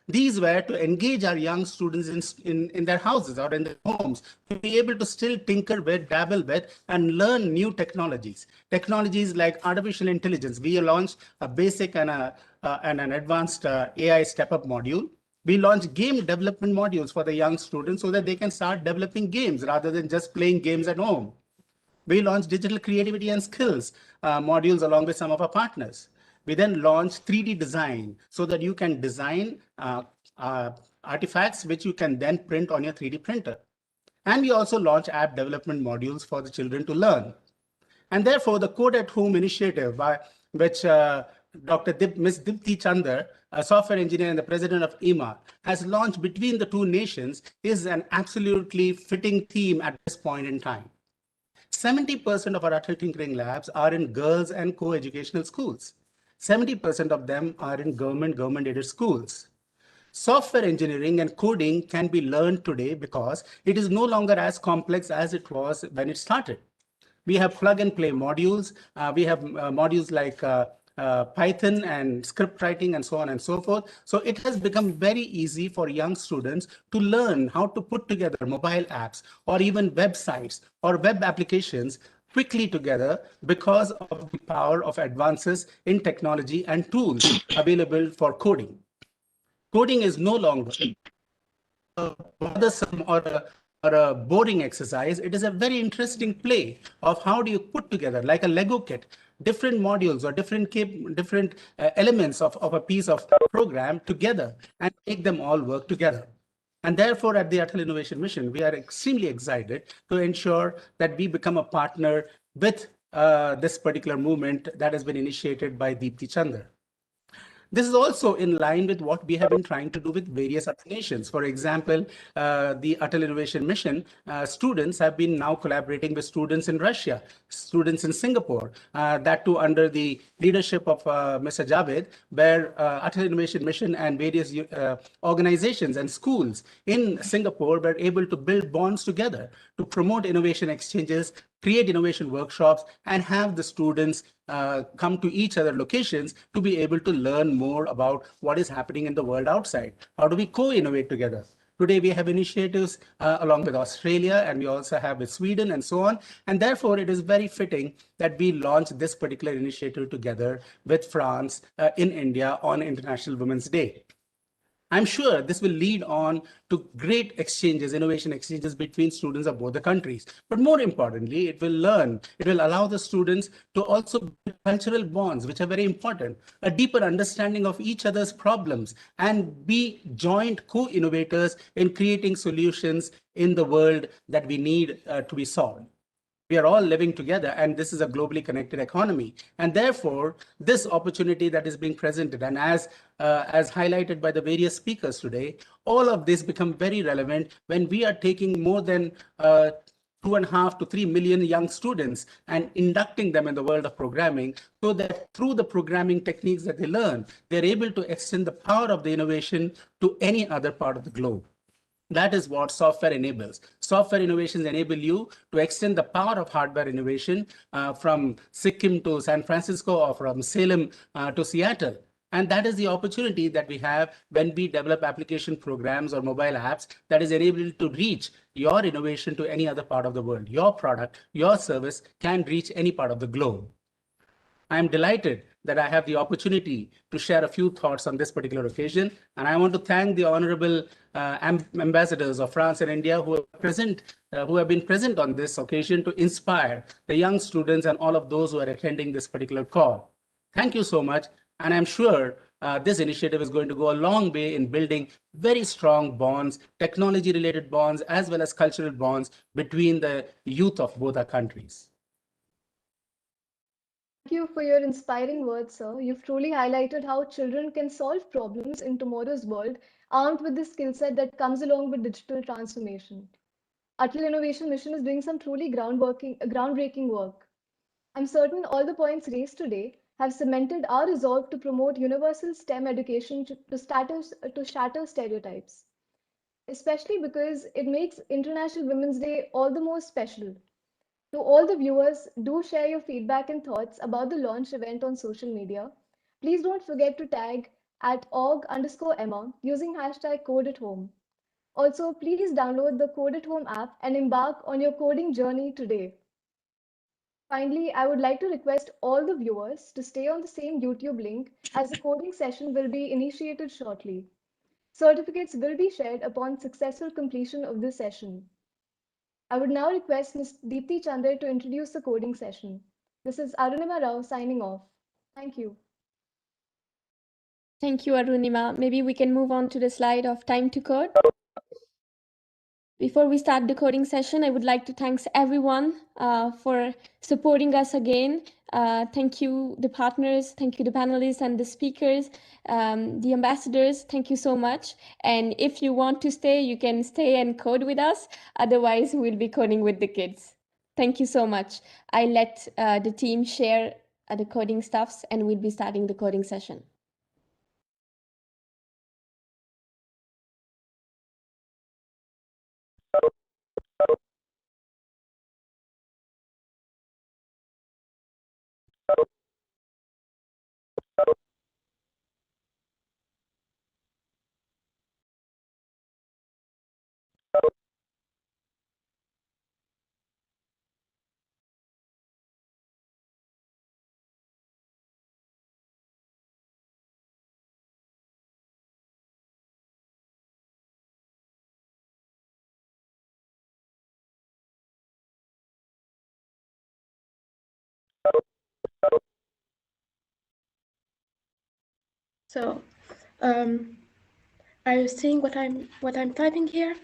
These were to engage our young students in their houses or in their homes to be able to still tinker with, dabble with, and learn new technologies. Technologies like artificial intelligence. We launched a basic and an advanced AI step-up module. We launched game development modules for the young students so that they can start developing games rather than just playing games at home. We launched digital creativity and skills modules along with some of our partners. We then launched 3D design so that you can design artifacts which you can then print on your 3D printer. And we also launched app development modules for the children to learn. And therefore, the Code at Home initiative, by which Ms. Dipti Chander, a software engineer and the president of E-mma, has launched between the two nations, is an absolutely fitting theme at this point in time. 70% of our Atal tinkering labs are in girls and co-educational schools. 70% of them are in government-aided schools. Software engineering and coding can be learned today because it is no longer as complex as it was when it started. We have plug and play modules. We have modules like Python and script writing and so on and so forth. So it has become very easy for young students to learn how to put together mobile apps or even websites or web applications quickly together because of the power of advances in technology and tools available for coding. Coding is no longer bothersome or a boring exercise. It is a very interesting play of how do you put together, like a Lego kit, different modules or different elements of a piece of program together and make them all work together. And therefore, at the Atal Innovation Mission, we are extremely excited to ensure that we become a partner with this particular movement that has been initiated by Deepti Chander. This is also in line with what we have been trying to do with various other nations. For example, the Atal Innovation Mission students have been now collaborating with students in Russia, students in Singapore, that too under the leadership of Mr. Javed, where Atal Innovation Mission and various organizations and schools in Singapore were able to build bonds together to promote innovation exchanges, create innovation workshops, and have the students come to each other locations to be able to learn more about what is happening in the world outside. How do we co-innovate together? Today, we have initiatives along with Australia, and we also have with Sweden and so on. And therefore, it is very fitting that we launch this particular initiative together with France in India on International Women's Day. I'm sure this will lead on to great exchanges, innovation exchanges between students of both the countries. But more importantly, it will allow the students to also build cultural bonds, which are very important, a deeper understanding of each other's problems, and be joint co-innovators in creating solutions in the world that we need to be solved. We are all living together, and this is a globally connected economy. And therefore, this opportunity that is being presented, and as highlighted by the various speakers today, all of this become very relevant when we are taking more than 2.5 to 3 million young students and inducting them in the world of programming, so that through the programming techniques that they learn, they're able to extend the power of the innovation to any other part of the globe. That is what software enables. Software innovations enable you to extend the power of hardware innovation from Sikkim to San Francisco or from Salem to Seattle. And that is the opportunity that we have when we develop application programs or mobile apps that is enabled to reach your innovation to any other part of the world. Your product, your service can reach any part of the globe. I am delighted that I have the opportunity to share a few thoughts on this particular occasion. And I want to thank the honorable ambassadors of France and India who have been present on this occasion to inspire the young students and all of those who are attending this particular call. Thank you so much. And I'm sure this initiative is going to go a long way in building very strong bonds, technology-related bonds, as well as cultural bonds between the youth of both our countries. Thank you for your inspiring words, sir. You've truly highlighted how children can solve problems in tomorrow's world, armed with the skill set that comes along with digital transformation. Atal Innovation Mission is doing some truly groundbreaking work. I'm certain all the points raised today have cemented our resolve to promote universal STEM education to shatter stereotypes, especially because it makes International Women's Day all the more special. To all the viewers, do share your feedback and thoughts about the launch event on social media. Please don't forget to tag at org_Emma using hashtag code at home. Also, please download the Code at Home app and embark on your coding journey today. Finally, I would like to request all the viewers to stay on the same YouTube link as the coding session will be initiated shortly. Certificates will be shared upon successful completion of this session. I would now request Ms. Deepthi Chander to introduce the coding session. This is Arunima Rao signing off. Thank you. Thank you, Arunima. Maybe we can move on to the slide of time to code. Before we start the coding session, I would like to thank everyone for supporting us again. Thank you, the partners, thank you, the panelists and the speakers, the ambassadors, thank you so much. And if you want to stay, you can stay and code with us. Otherwise, we'll be coding with the kids. Thank you so much. I let the team share the coding stuffs and we'll be starting the coding session. So, are you seeing what I'm typing here?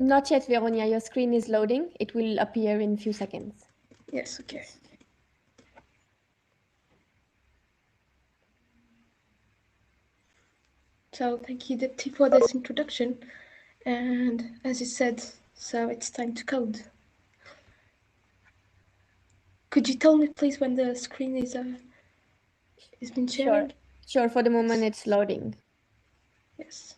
Not yet, Veronia. Your screen is loading. It will appear in a few seconds. Yes, okay. So thank you, Dipti, for this introduction. And as you said, so it's time to code. Could you tell me, please, when the screen is been sharing? Sure. For the moment, it's loading. Yes.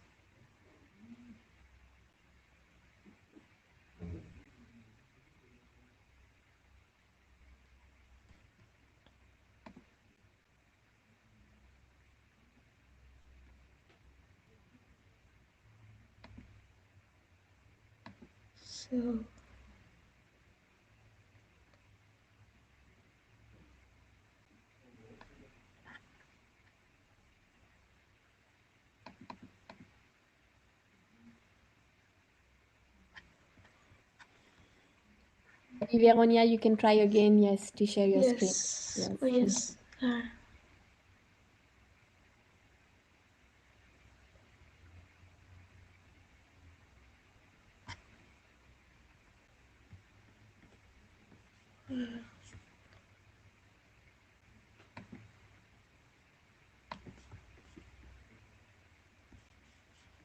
So. Veronia, you can try again, yes, to share your screen. Yes. Oh, yes.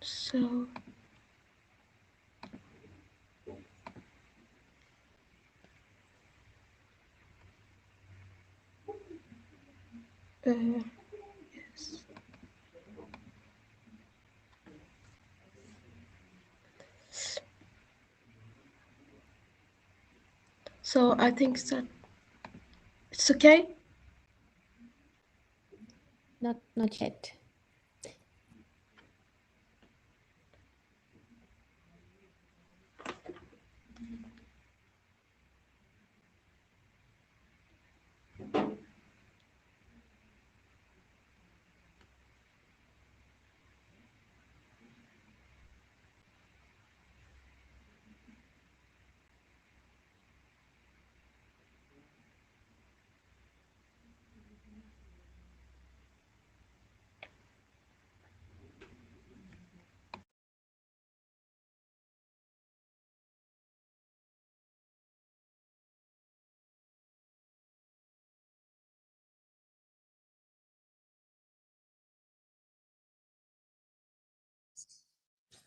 So. Yes. So I think that it's okay. Not yet.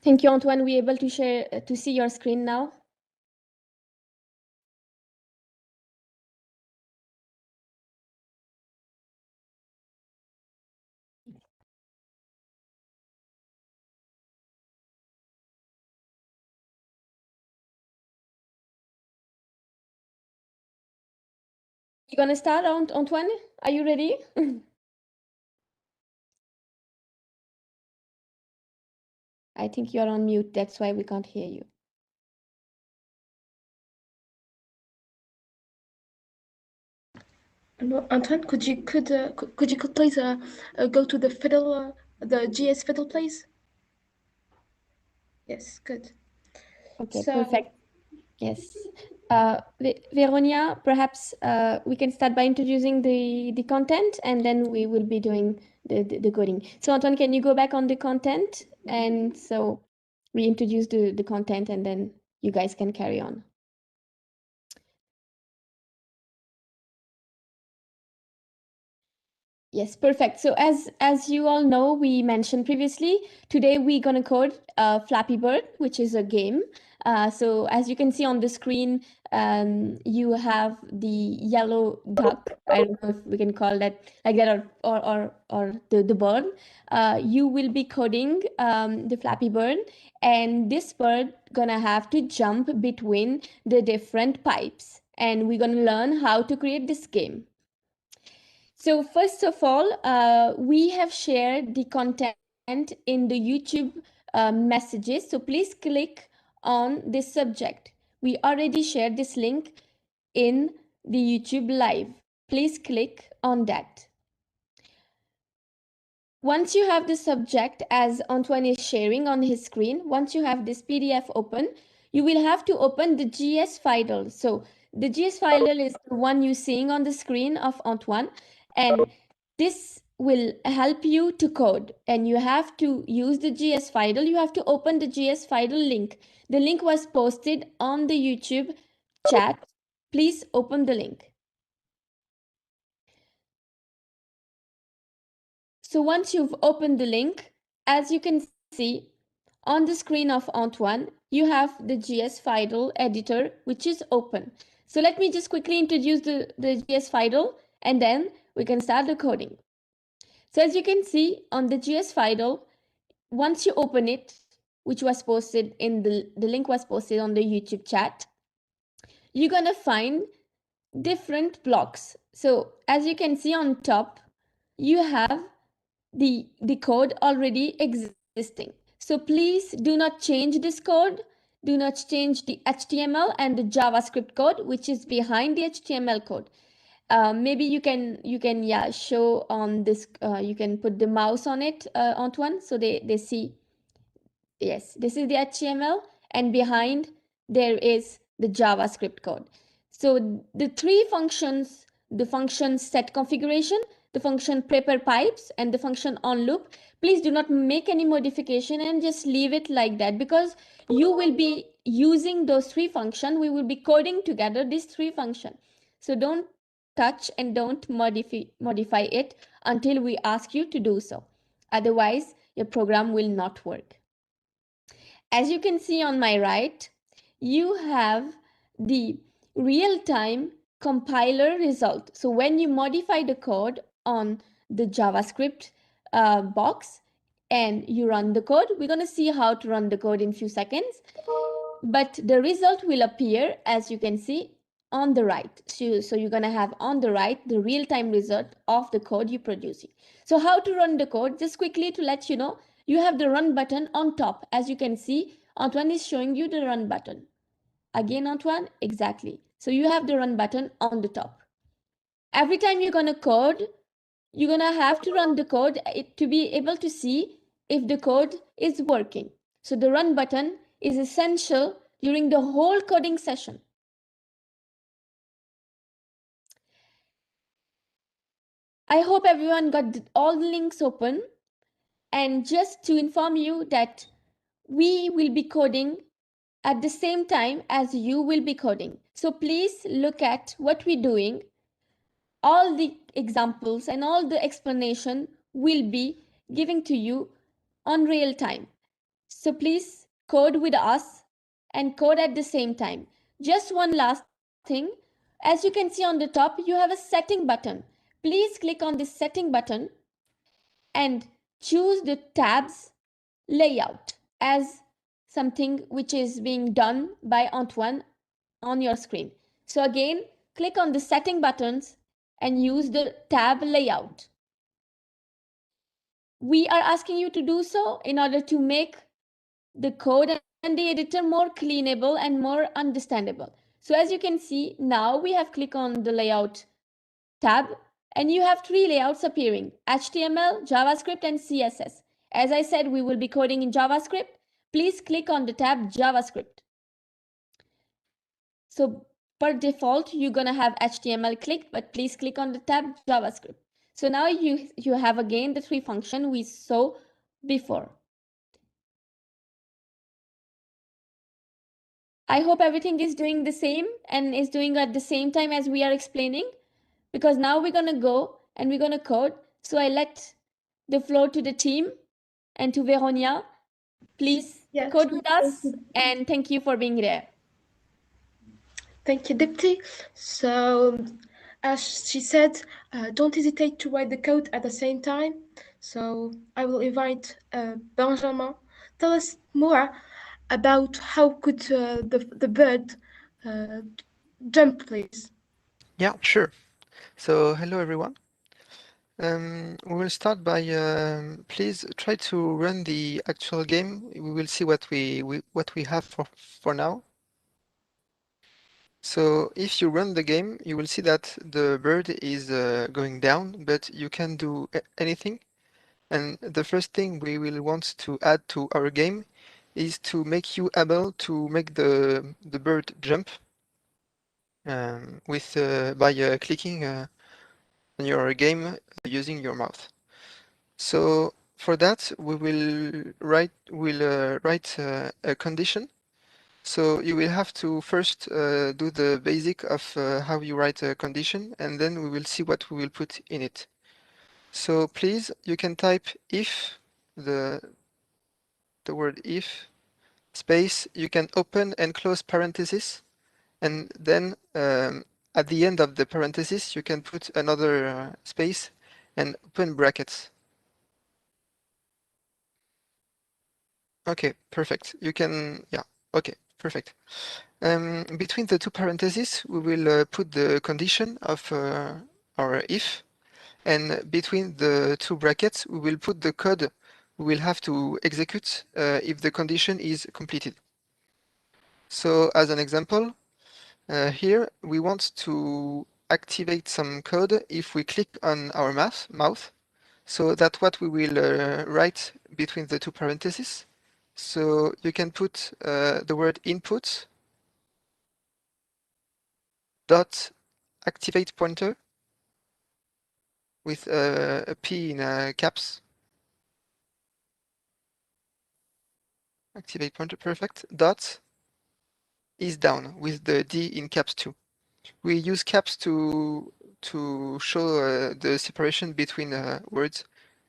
Thank you, Antoine. We able to share to see your screen now? You gonna start, Antoine? Are you ready? I think you're on mute. That's why we can't hear you. Antoine, could you please go to the fiddle, the GS fiddle, please? Yes, good. Okay, So, perfect. Yes. Veronia, perhaps we can start by introducing the content, and then we will be doing the coding. So Antoine, can you go back on the content? And so we introduce the content, and then you guys can carry on. Yes, perfect. So as you all know, we mentioned previously, today we're gonna code Flappy Bird, which is a game. So as you can see on the screen, you have the yellow duck. I don't know if we can call that like that, or the bird. You will be coding the Flappy Bird, and this bird gonna have to jump between the different pipes, and we're gonna learn how to create this game. So first of all, we have shared the content in the YouTube messages. So please click on this subject. We already shared this link in the YouTube live. Please click on that. Once you have the subject, as Antoine is sharing on his screen, once you have this PDF open, you will have to open the GS file. So the GS file is the one you're seeing on the screen of Antoine, and this will help you to code, and you have to use the GS file. You have to open the GS file link. The link was posted on the YouTube chat. Please open the link. So once you've opened the link, as you can see on the screen of Antoine, you have the GS file editor, which is open. So let me just quickly introduce the GS file, and then we can start the coding. So as you can see on the GS file, once you open it, which was posted in the link was posted on the YouTube chat, you're gonna find different blocks. So as you can see on top, you have the code already existing. So please do not change this code. Do not change the HTML and the JavaScript code, which is behind the HTML code. Maybe you can show on this. You can put the mouse on it, Antoine, so they see. Yes, this is the HTML, and behind there is the JavaScript code. So the three functions, the function set configuration, the function prepare pipes, and the function on loop, please do not make any modification and just leave it like that, because you will be using those three functions. We will be coding together these three functions. So don't touch and don't modify it until we ask you to do so. Otherwise, your program will not work. As you can see on my right, you have the real-time compiler result. So when you modify the code on the JavaScript box and you run the code, we're going to see how to run the code in a few seconds. But the result will appear, as you can see, on the right. So you're gonna have on the right the real-time result of the code you're producing. So how to run the code? Just quickly to let you know, you have the run button on top. As you can see, Antoine is showing you the run button. Again, Antoine, exactly. So you have the run button on the top. Every time you're gonna code, you're gonna have to run the code to be able to see if the code is working. So the run button is essential during the whole coding session. I hope everyone got all the links open. And just to inform you that we will be coding at the same time as you will be coding. So please look at what we're doing. All the examples and all the explanation will be giving to you on real time. So please code with us and code at the same time. Just one last thing. As you can see on the top, you have a setting button. Please click on this setting button and choose the tabs layout as something which is being done by Antoine on your screen. So again, click on the setting buttons and use the tab layout. We are asking you to do so in order to make the code and the editor more cleanable and more understandable. So as you can see, now we have clicked on the layout tab and you have three layouts appearing: HTML, JavaScript, and CSS. As I said, we will be coding in JavaScript. Please click on the tab JavaScript. So per default, you're gonna have HTML clicked, but please click on the tab JavaScript. So now you have again the three functions we saw before. I hope everything is doing the same and is doing at the same time as we are explaining, because now we're gonna go and we're gonna code. So I let the floor to the team and to Veronia. Please Yeah, code with us and thank you for being there. thank you, Dipti. So, as she said, don't hesitate to write the code at the same time. So, I will invite Benjamin. Tell us more about how could the bird uh, jump, please. Yeah, sure. So hello everyone. We will start by please try to run the actual game. We will see what we have for now. So if you run the game, you will see that the bird is going down, but you can do anything. And the first thing we will want to add to our game is to make you able to make the bird jump with by clicking on your game using your mouth. So for that, we will write a condition. So you will have to first do the basic of how you write a condition, and then we will see what we will put in it. So please, you can type if, the word if, space, you can open and close parentheses, and then at the end of the parenthesis, you can put another space and open brackets. Okay, perfect. You can, yeah, okay, perfect. Between the two parentheses, we will put the condition of our if, and between the two brackets, we will put the code we will have to execute if the condition is completed. So as an example, here we want to activate some code if we click on our mouth. So that's what we will write between the two parentheses. So you can put the word input dot activate pointer with a P in caps. Activate pointer, perfect. Dot is down with the D in caps too. We use caps to show the separation between words,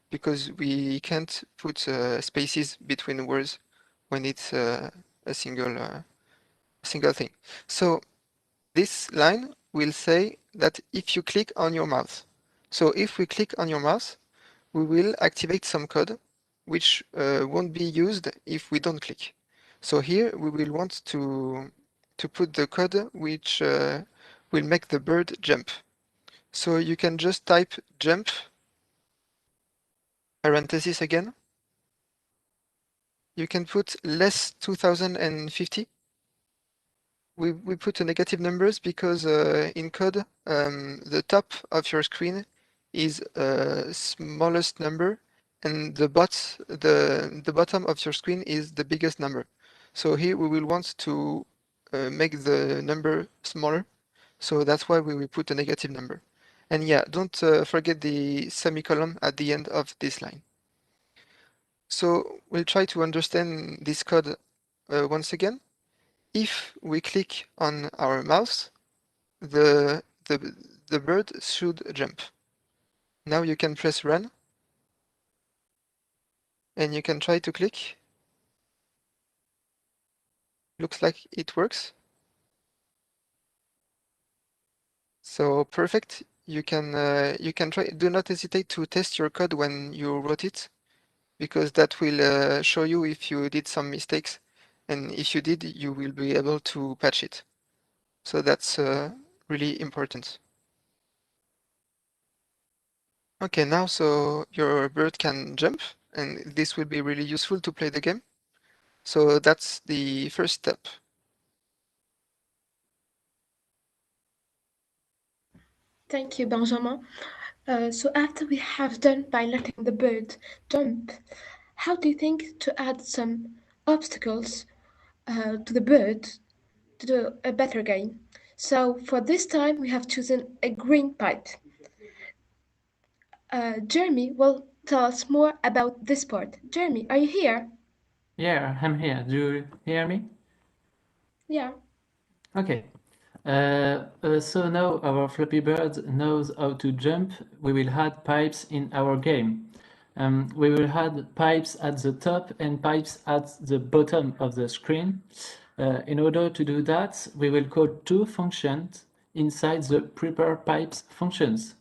because we can't put spaces between words when it's a single thing. So this line will say that if you click on your mouse. So if we click on your mouse, we will activate some code which won't be used if we don't click. So here we will want to put the code which will make the bird jump. So you can just type jump, parenthesis again. You can put less 2050. We put a negative numbers because in code, the top of your screen is smallest number, and the bottom of your screen is the biggest number. So here we will want to make the number smaller. So that's why we will put a negative number. And yeah, don't forget the semicolon at the end of this line. So we'll try to understand this code once again. If we click on our mouse, the bird should jump. Now you can press run, and you can try to click. Looks like it works. So perfect. You can try. Do not hesitate to test your code when you wrote it, because that will show you if you did some mistakes, and if you did, you will be able to patch it. So that's really important. Okay, now so your bird can jump, and this will be really useful to play the game. So that's the first step. Thank you, Benjamin. So after we have done by letting the bird jump, how do you think to add some obstacles to the bird to do a better game? So for this time, we have chosen a green pipe. Jeremy will tell us more about this part. Jeremy, are you here? Yeah, I'm here. Do you hear me? Yeah. Okay. So now our Flappy Bird knows how to jump. We will add pipes in our game. We will add pipes at the top and pipes at the bottom of the screen. In order to do that, we will code two functions inside the prepare pipes functions.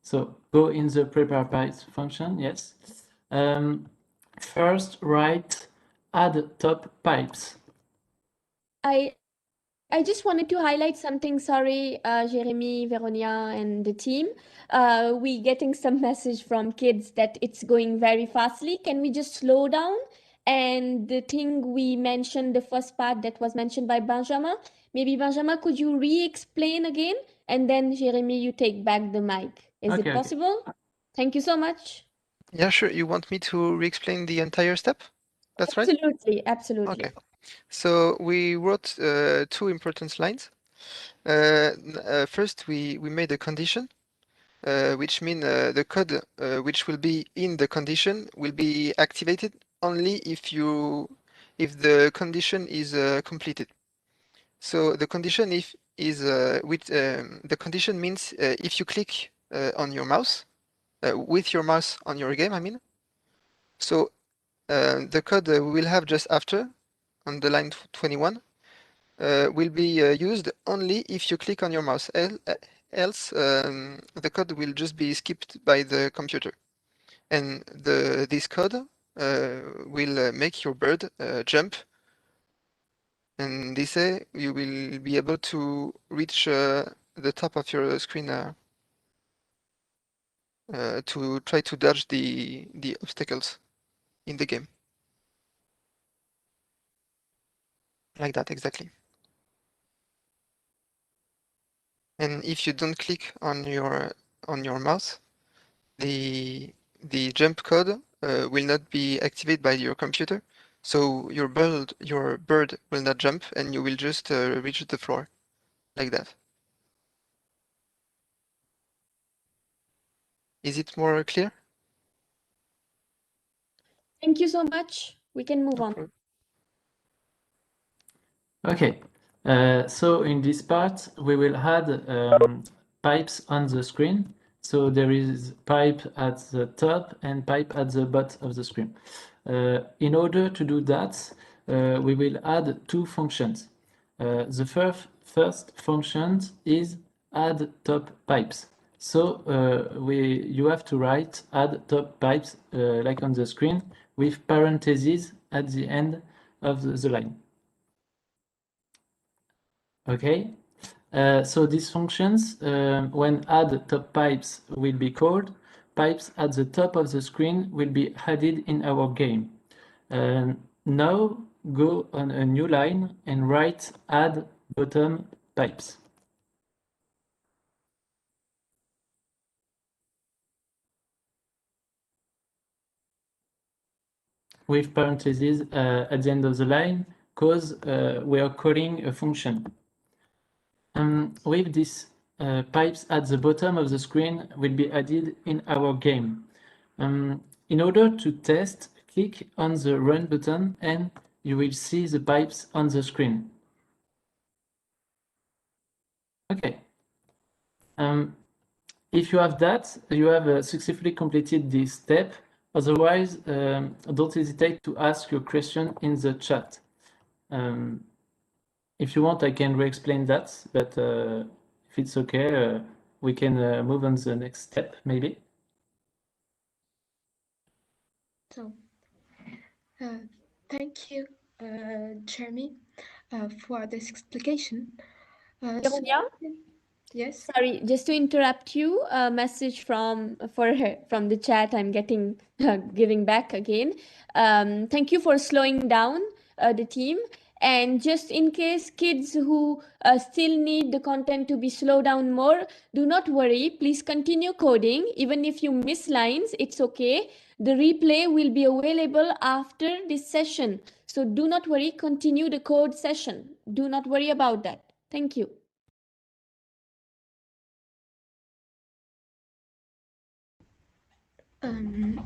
So go in the prepare pipes function, yes. First, write add top pipes. I just wanted to highlight something. Sorry, Jeremy, Veronia, and the team. We getting some message from kids that it's going very fastly. Can we just slow down? And the thing we mentioned, the first part that was mentioned by Benjamin, maybe Benjamin, could you re-explain again? And then Jeremy, you take back the mic. Is it possible? Thank you so much. Yeah, sure. You want me to re-explain the entire step? That's right? Absolutely, absolutely. Okay. So we wrote two important lines. First, we made a condition, which means the code which will be in the condition will be activated only if the condition is completed. So the condition the condition means if you click on your mouse with your mouse on your game, I mean. So the code we will have just after on the line 21 will be used only if you click on your mouse. Else, the code will just be skipped by the computer. And this code will make your bird jump. And this way, you will be able to reach the top of your screen to try to dodge the obstacles in the game. Like that, exactly. And if you don't click on your mouse, the jump code will not be activated by your computer, so your bird will not jump, and you will just reach the floor like that. Is it more clear? Thank you so much. We can move on. Okay, so in this part, we will add pipes on the screen. So there is pipe at the top and pipe at the bottom of the screen. In order to do that, we will add two functions. The first function is add top pipes. So you have to write add top pipes like on the screen with parentheses at the end of the line. Okay, So these functions, when add top pipes will be called, pipes at the top of the screen will be added in our game. Now go on a new line and write add bottom pipes. With parentheses at the end of the line, because we are calling a function. With this pipes at the bottom of the screen will be added in our game. In order to test, click on the Run button and you will see the pipes on the screen. Okay. If you have that, you have successfully completed this step. Otherwise, don't hesitate to ask your question in the chat. If you want, I can re-explain that, but if it's okay, we can move on to the next step, maybe. So, thank you, Jeremy, for this explication. So, yes. Sorry, just to interrupt you, a message from the chat. I'm getting giving back again. Thank you for slowing down the team. And just in case kids who still need the content to be slowed down more, do not worry. Please continue coding. Even if you miss lines, it's okay. The replay will be available after this session. So do not worry. Continue the code session. Do not worry about that. Thank you.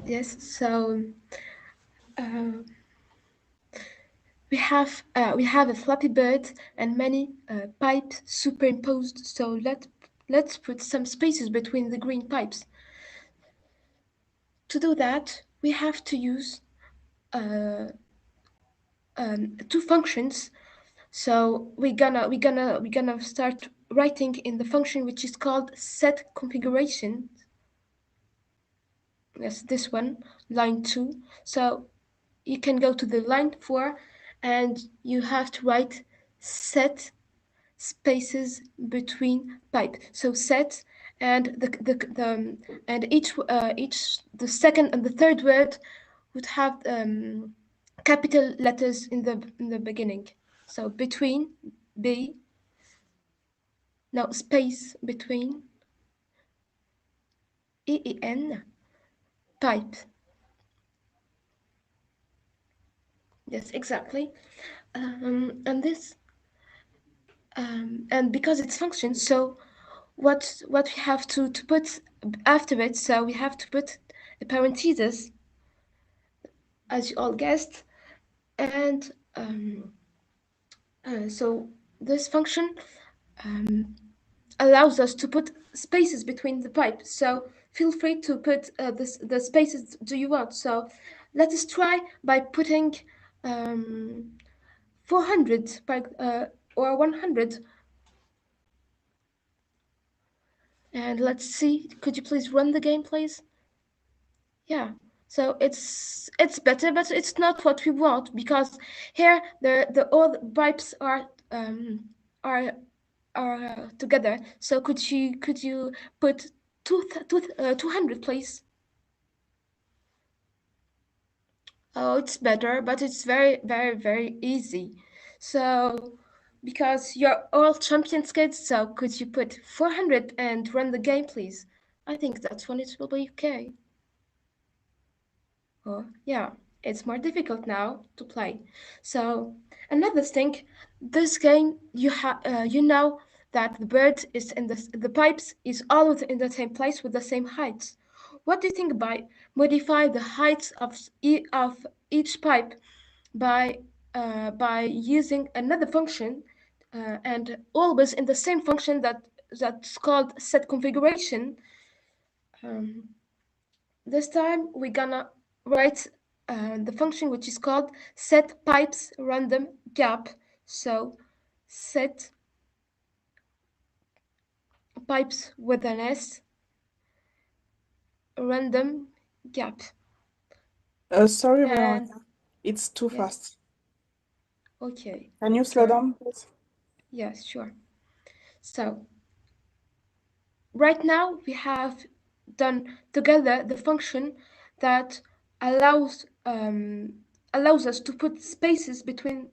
Yes, so we have a Flappy Bird and many pipes superimposed. So let's put some spaces between the green pipes. To do that, we have to use two functions. So we're gonna start writing in the function which is called set configuration. Yes, this one, line 2. So you can go to the line 4 and you have to write set spaces between pipe. So set and each the second and the third word would have capital letters in the beginning. So between space between EEN pipe. Yes, exactly. And this and because it's function, so what we have to put after it, so we have to put a parenthesis, as you all guessed, and so this function allows us to put spaces between the pipes. So feel free to put the spaces do you want. So let us try by putting 400 or 100. And let's see, could you please run the game, please? Yeah, so it's better, but it's not what we want, because here all the pipes are together. So could you put 200, please? Oh, it's better, but it's very, very, very easy. So because you're all champions kids, so could you put 400 and run the game, please? I think that's when it will be okay. Oh, yeah, it's more difficult now to play. So another thing, this game you know that the bird is in the pipes is always in the same place with the same heights. What do you think by modify the heights of each pipe by using another function and always in the same function that's called set configuration? This time we're gonna write the function which is called set pipes random gap. So set pipes with an S random gap. Sorry, And Veronica. It's too yes. fast. Okay. Can you slow down, please? Yes, sure. So right now we have done together the function that allows us to put spaces between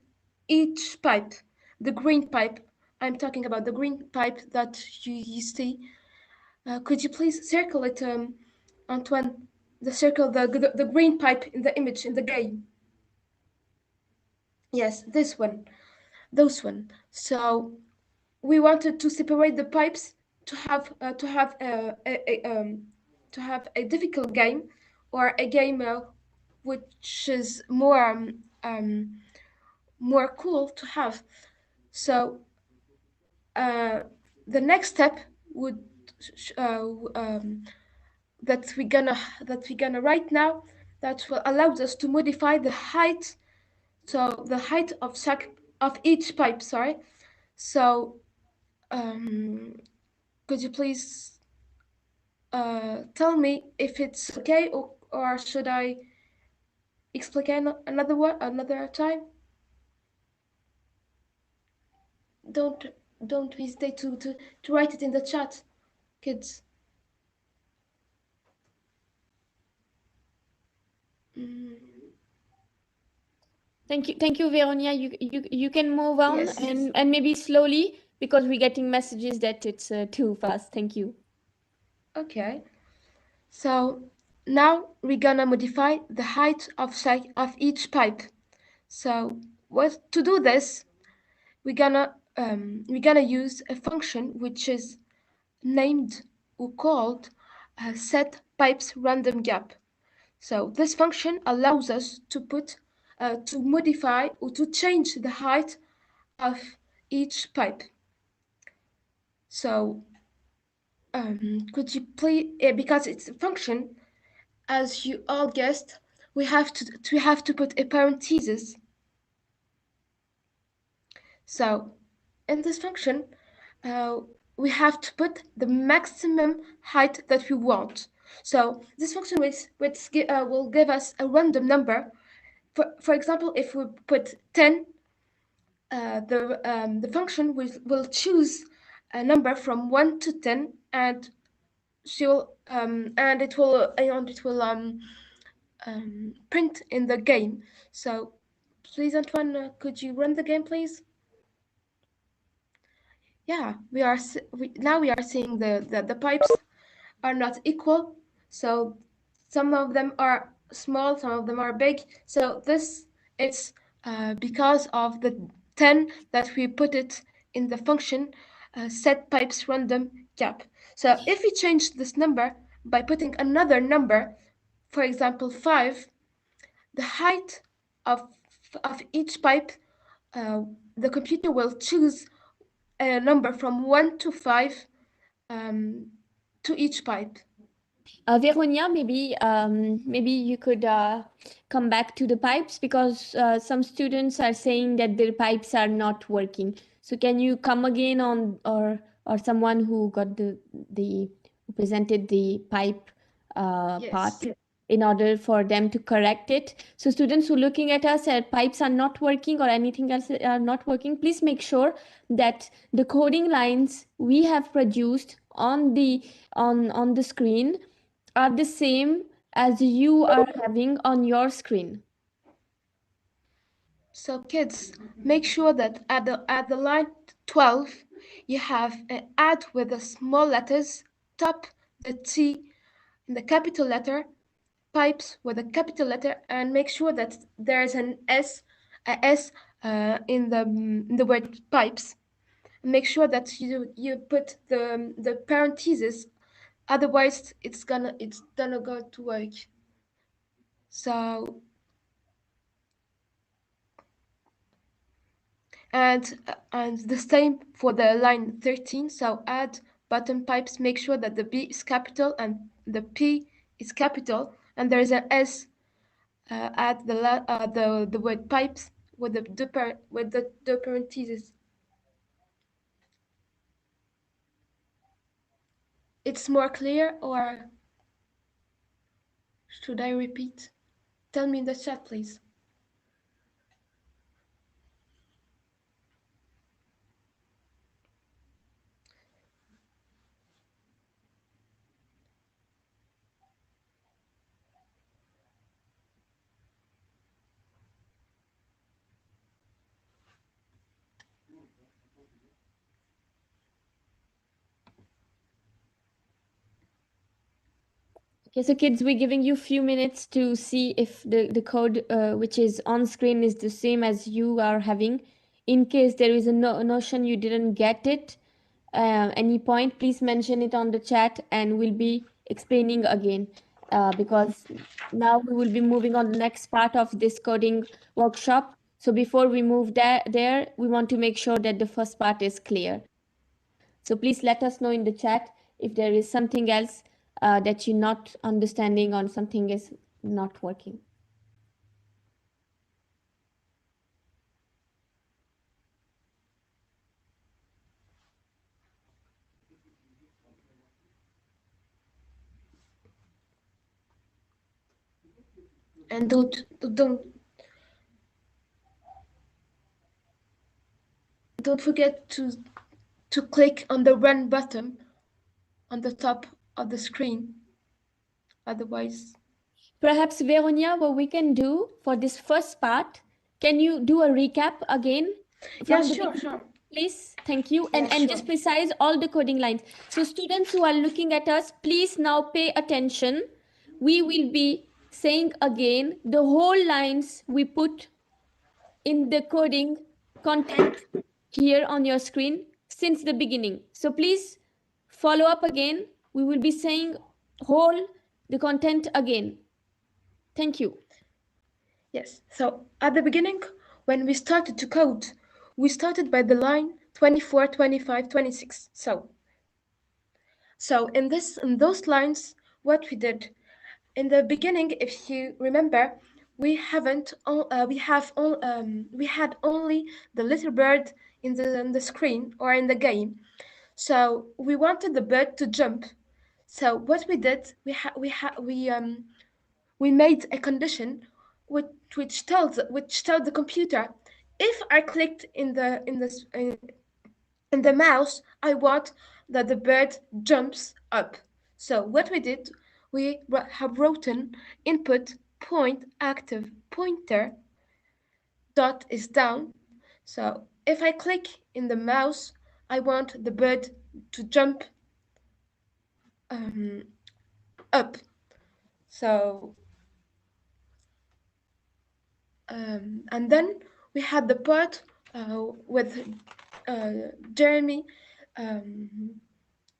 each pipe. The green pipe, I'm talking about the green pipe that you see. Could you please circle it, Antoine? The green pipe in the image in the game. Yes, this one, those one. So we wanted to separate the pipes to have to have a difficult game, or a game which is more cool to have. So the next step would that we're gonna write now, that will allow us to modify the height, so the height of each pipe. Sorry. So could you please tell me if it's okay, or should I explain another one another time? Don't don't hesitate to write it in the chat, kids. Thank you, Veronia. You can move on. Yes. And maybe slowly, because we're getting messages that it's too fast. Thank you. Okay. So now we're gonna modify the height of each pipe. So to do this, we're gonna use a function which is named or called set pipes random gap. So this function allows us to modify or to change the height of each pipe. So could you please, because it's a function, as you all guessed, we have to put a parenthesis. So in this function, we have to put the maximum height that we want. So this function will give us a random number. For example, if we put 10, the function will choose a number from 1 to 10, and it will print in the game. So please, Antoine, could you run the game, please? Yeah, now we are seeing the pipes are not equal. So some of them are small, some of them are big. So this is because of the 10 that we put it in the function set pipes random gap. So if we change this number by putting another number, for example 5, the height of each pipe, the computer will choose a number from 1 to 5 to each pipe. Veronia, maybe you could come back to the pipes, because some students are saying that their pipes are not working. So can you come again on, or someone who got who presented the pipe part, in order for them to correct it. So students who looking at us at pipes are not working or anything else are not working, please make sure that the coding lines we have produced on the screen are the same as you are having on your screen. So kids, make sure that at the line 12, you have an add with the small letters, top the T in the capital letter, pipes with a capital letter, and make sure that there is a S in the word pipes. Make sure that you put the parentheses, otherwise it's gonna go to work. So and the same for the line 13. So add button pipes, make sure that the B is capital and the P is capital, and there is an S at the word pipes with the parentheses. It's more clear, or should I repeat? Tell me in the chat, please. Okay, so kids, we're giving you a few minutes to see if the code which is on screen is the same as you are having. In case there is a notion you didn't get it, any point, please mention it on the chat and we'll be explaining again. Because now we will be moving on the next part of this coding workshop. So before we move there, we want to make sure that the first part is clear. So please let us know in the chat if there is something else that you're not understanding or something is not working. And don't forget to click on the run button on the top of the screen. Otherwise, Perhaps, Veronia, what we can do for this first part, can you do a recap again from the beginning? sure. Please, thank you. Yeah, And just sure. precise all the coding lines. So students who are looking at us, please now pay attention. We will be saying again the whole lines we put in the coding content here on your screen since the beginning. So please follow up again. We will be saying whole the content again. Thank you. Yes. So at the beginning, when we started to code, we started by the line 24, 25, 26. So in those lines, what we did in the beginning, if you remember, we haven't we had only the little bird in the screen or in the game. So we wanted the bird to jump. So what we did, we made a condition which tells the computer, if I clicked in the mouse, I want that the bird jumps up. So what we did, we have written input point active pointer dot is down. So if I click in the mouse, I want the bird to jump up. So and then we had the part with Jeremy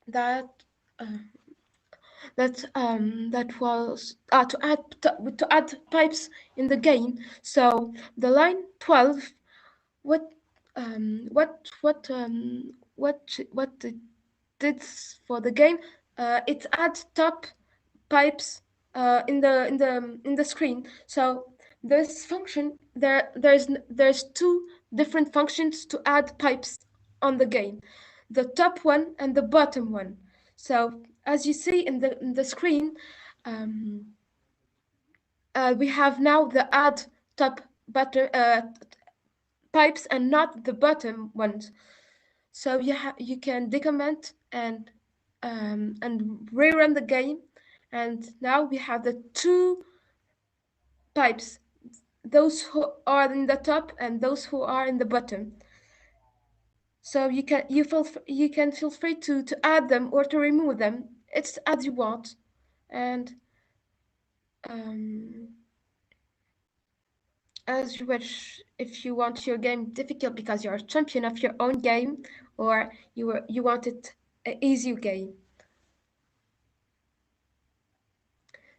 that uh, that was to add pipes in the game. So the line 12, what what it did for the game, it adds top pipes in the screen. So this function there's two different functions to add pipes on the game, the top one and the bottom one. So as you see in the screen, um, we have now the add top butter pipes and not the bottom ones. So you can decomment and rerun the game, and now we have the two pipes, those who are in the top and those who are in the bottom. So you can feel free to add them or to remove them. It's as you want, and um, as you wish. If you want your game difficult because you're a champion of your own game, or you want it an easy game.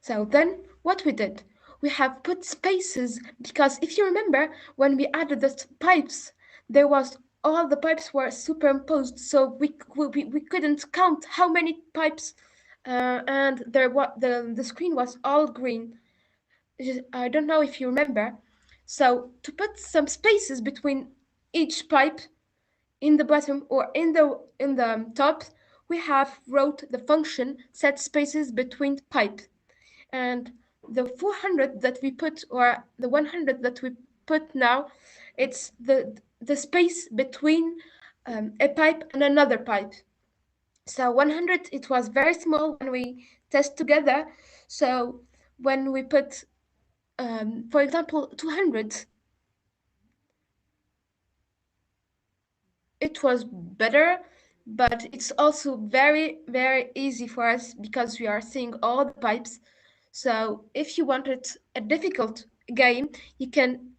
So then what we did, we have put spaces because if you remember when we added the pipes, there was all the pipes were superimposed, so we couldn't count how many pipes, and the screen was all green. I don't know if you remember. So to put some spaces between each pipe in the bottom or in the top, we have wrote the function set spaces between pipes. And the 400 that we put or the 100 that we put now, it's the space between a pipe and another pipe. So 100, it was very small when we test together. So when we put for example 200, it was better but it's also very, very easy for us because we are seeing all the pipes. So if you wanted a difficult game, you can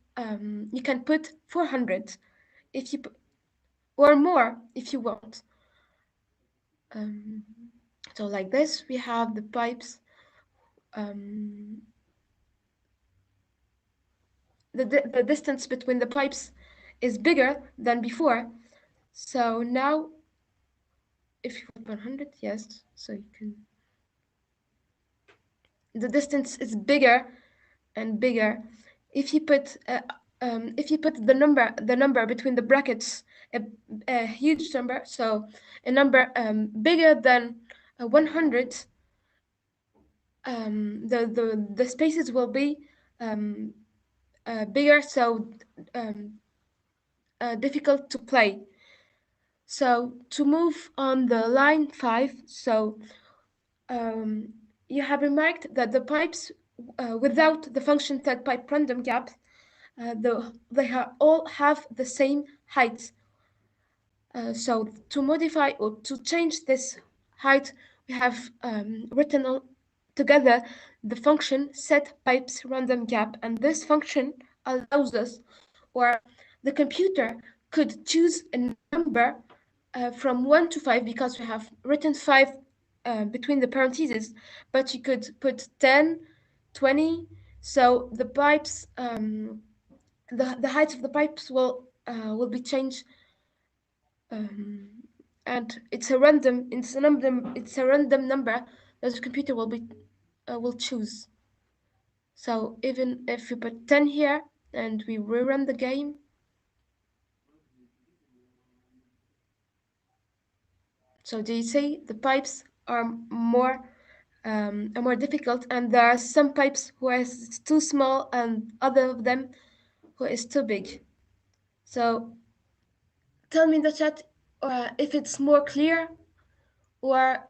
put 400 if you or more if you want. So like this, we have the pipes. The distance between the pipes is bigger than before. So now, if you put 100, yes, so you can. The distance is bigger and bigger. If you put the number between the brackets, a huge number, so a number bigger than 100, the spaces will be bigger, so difficult to play. So to move on the line 5, so you have remarked that the pipes without the function set pipe random gap, all have the same height. So to modify or to change this height, we have written together the function set pipes random gap, and this function allows us, or the computer could choose a number from 1 to 5 because we have written 5 between the parentheses, but you could put 10, 20. So the pipes, the height of the pipes will be changed, and it's a random number that the computer will choose. So even if we put 10 here and we rerun the game, so do you see the pipes are more difficult, and there are some pipes who is too small and other of them who is too big. So tell me in the chat if it's more clear, or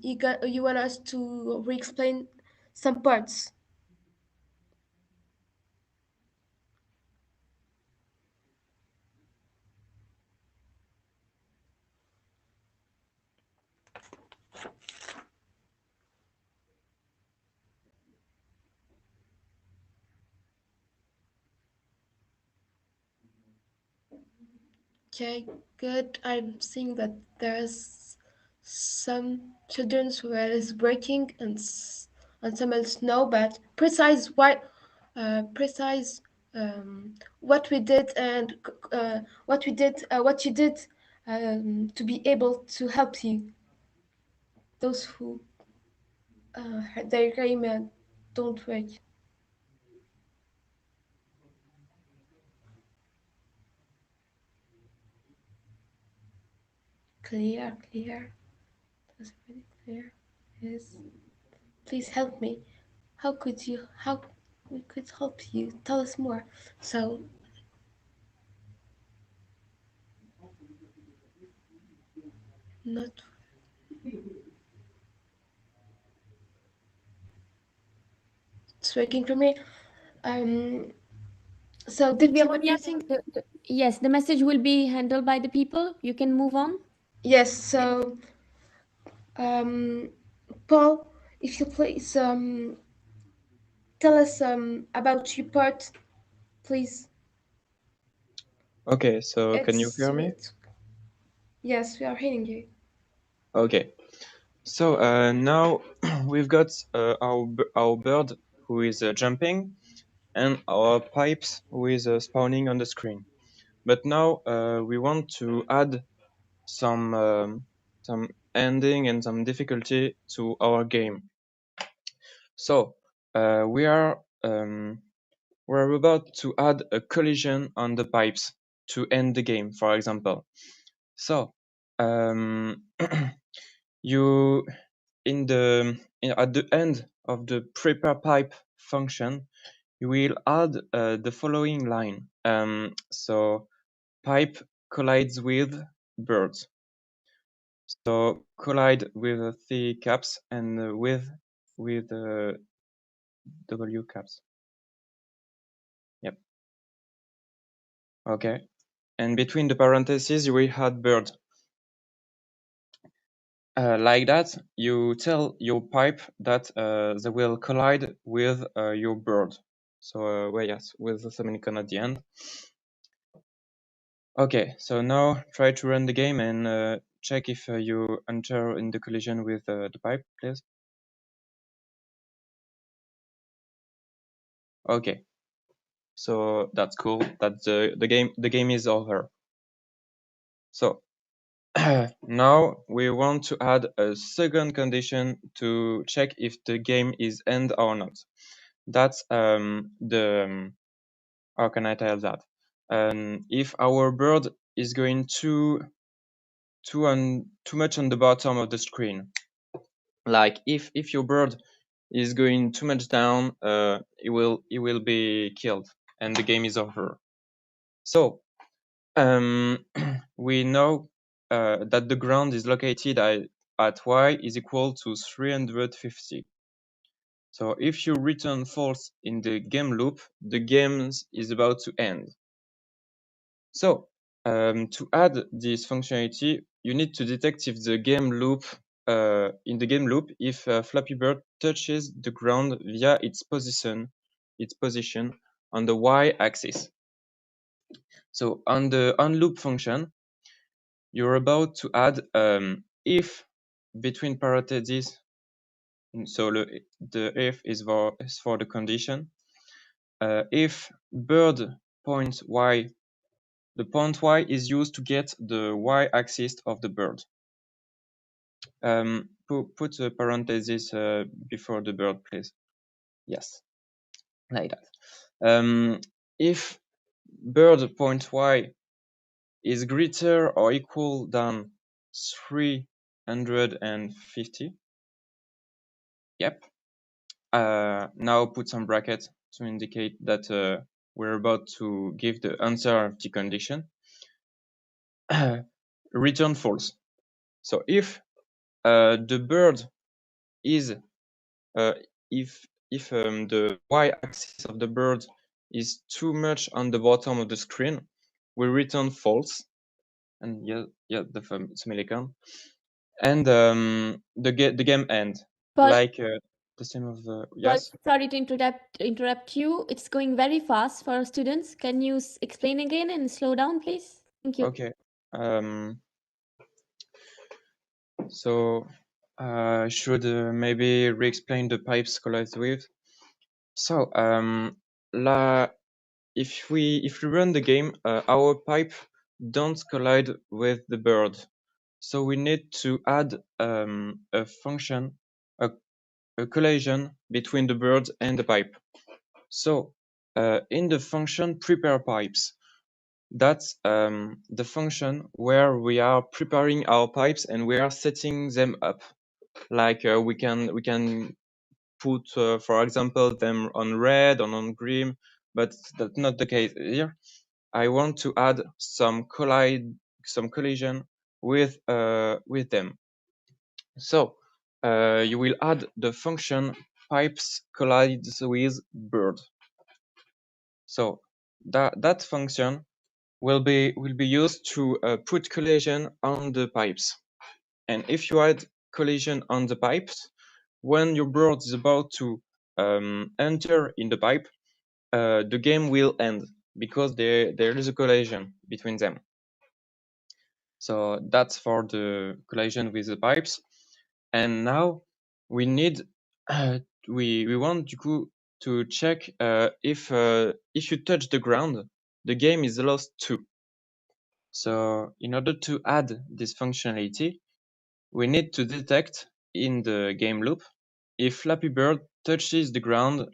you want us to re-explain some parts. Okay, good. I'm seeing that there's some children who is breaking and some else no, but precise what we did and what you did to be able to help you. Those who their game don't work. Clear. That's pretty clear. Yes. Please help me. How we could help you? Tell us more. So not it's working for me. So Sylvia, what do you think? yes, the message will be handled by the people. You can move on. Yes. So Paul, if you please tell us about your part, please. Okay, so can you hear me? Yes, we are hearing you. Okay, so now we've got our bird who is jumping and our pipes who is spawning on the screen. But now we want to add some ending and some difficulty to our game. So we're about to add a collision on the pipes to end the game, for example. So you at the end of the prepare pipe function, you will add the following line. So pipe collides with birds. So collide with the caps and with W caps. Yep. Okay. And between the parentheses, you will add bird. like that, you tell your pipe that they will collide with your bird. So well, yes, with the semicolon at the end. Okay, so now try to run the game and check if you enter in the collision with the pipe, please. Okay, so that's cool. That the game is over. So now we want to add a second condition to check if the game is end or not. That's how can I tell that? If our bird is going too much on the bottom of the screen, like if your bird is going too much down, it will be killed and the game is over. So we know that the ground is located at y is equal to 350. So if you return false in the game loop, the game is about to end. So to add this functionality, you need to detect if the game loop in the game loop if Flappy Bird touches the ground via its position on the y-axis. So on the onLoop function, you're about to add if between parentheses. So the if is for the condition. If bird point y, the point y is used to get the y-axis of the bird. Put a parenthesis before the bird, please. Yes, like that. If bird point y is greater or equal than 350, yep. Now put some brackets to indicate that we're about to give the answer of the condition. Return false. So if the bird is if the y-axis of the bird is too much on the bottom of the screen, we return false. And yeah, the semicolon. And the game end. But Like the same of the yes. sorry to interrupt you. It's going very fast for our students. Can you explain again and slow down, please? Thank you. Okay. So I should maybe re-explain the pipes collide with. So if we run the game, our pipe don't collide with the bird. So we need to add a function, a collision between the bird and the pipe. So in the function prepare pipes, that's the function where we are preparing our pipes and we are setting them up. Like we can put, for example, them on red or on green, but that's not the case here. I want to add some collision with them. So you will add the function pipes collides with bird. So that function will be used to put collision on the pipes. And if you add collision on the pipes, when your bird is about to enter in the pipe, the game will end because there is a collision between them. So that's for the collision with the pipes. And now we need we want to check if you touch the ground, the game is lost too. So in order to add this functionality, we need to detect in the game loop if Flappy Bird touches the ground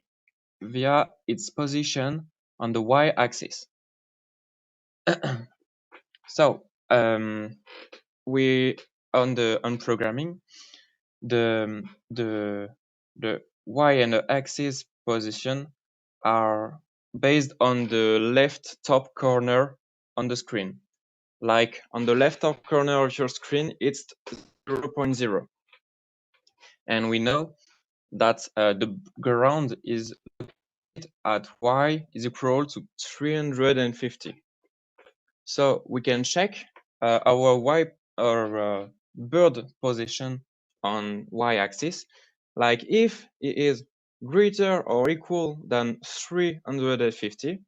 via its position on the y-axis. So we on programming, the y and the axis position are based on the left top corner on the screen. Like on the left top corner of your screen, it's 0.0. And we know that the ground is located at y is equal to 350. So we can check our y or bird position on y-axis. Like if it is greater or equal than 350,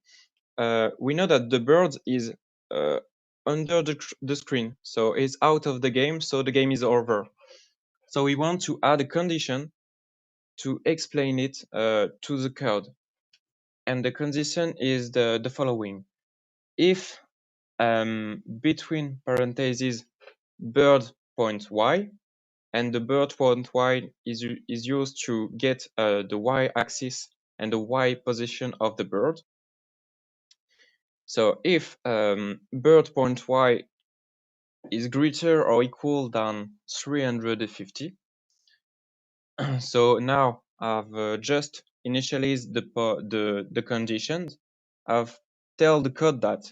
we know that the bird is under the screen, so it's out of the game, so the game is over. So we want to add a condition to explain it to the code. And the condition is the following. If between parentheses bird point y, and the bird point y is used to get the y-axis and the y position of the bird. So if bird point y is greater or equal than 350, so now I've just initialized the conditions. I've tell the code that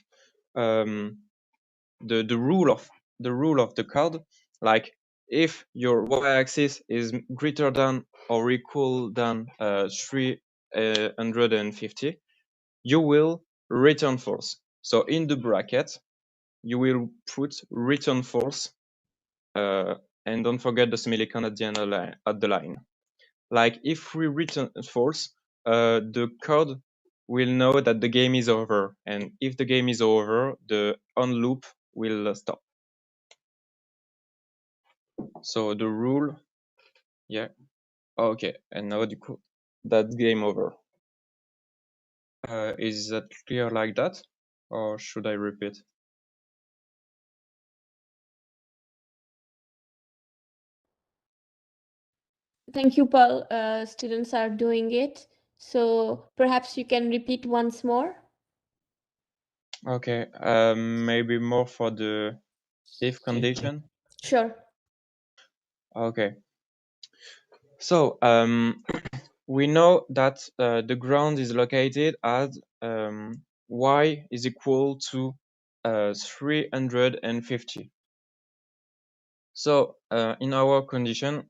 the rule of the code, like if your y-axis is greater than or equal than 350, you will return false. So in the bracket, you will put return false, and don't forget the semicolon at the end of the line. Like if we return false, the code will know that the game is over, and if the game is over, the on loop will stop. So the rule, yeah, okay, and now the code, that's game over. Is that clear like that, or should I repeat? Thank you, Paul. Students are doing it. So perhaps you can repeat once more. Okay, maybe more for the if condition. Sure. Okay. So we know that the ground is located at y is equal to 350. So in our condition,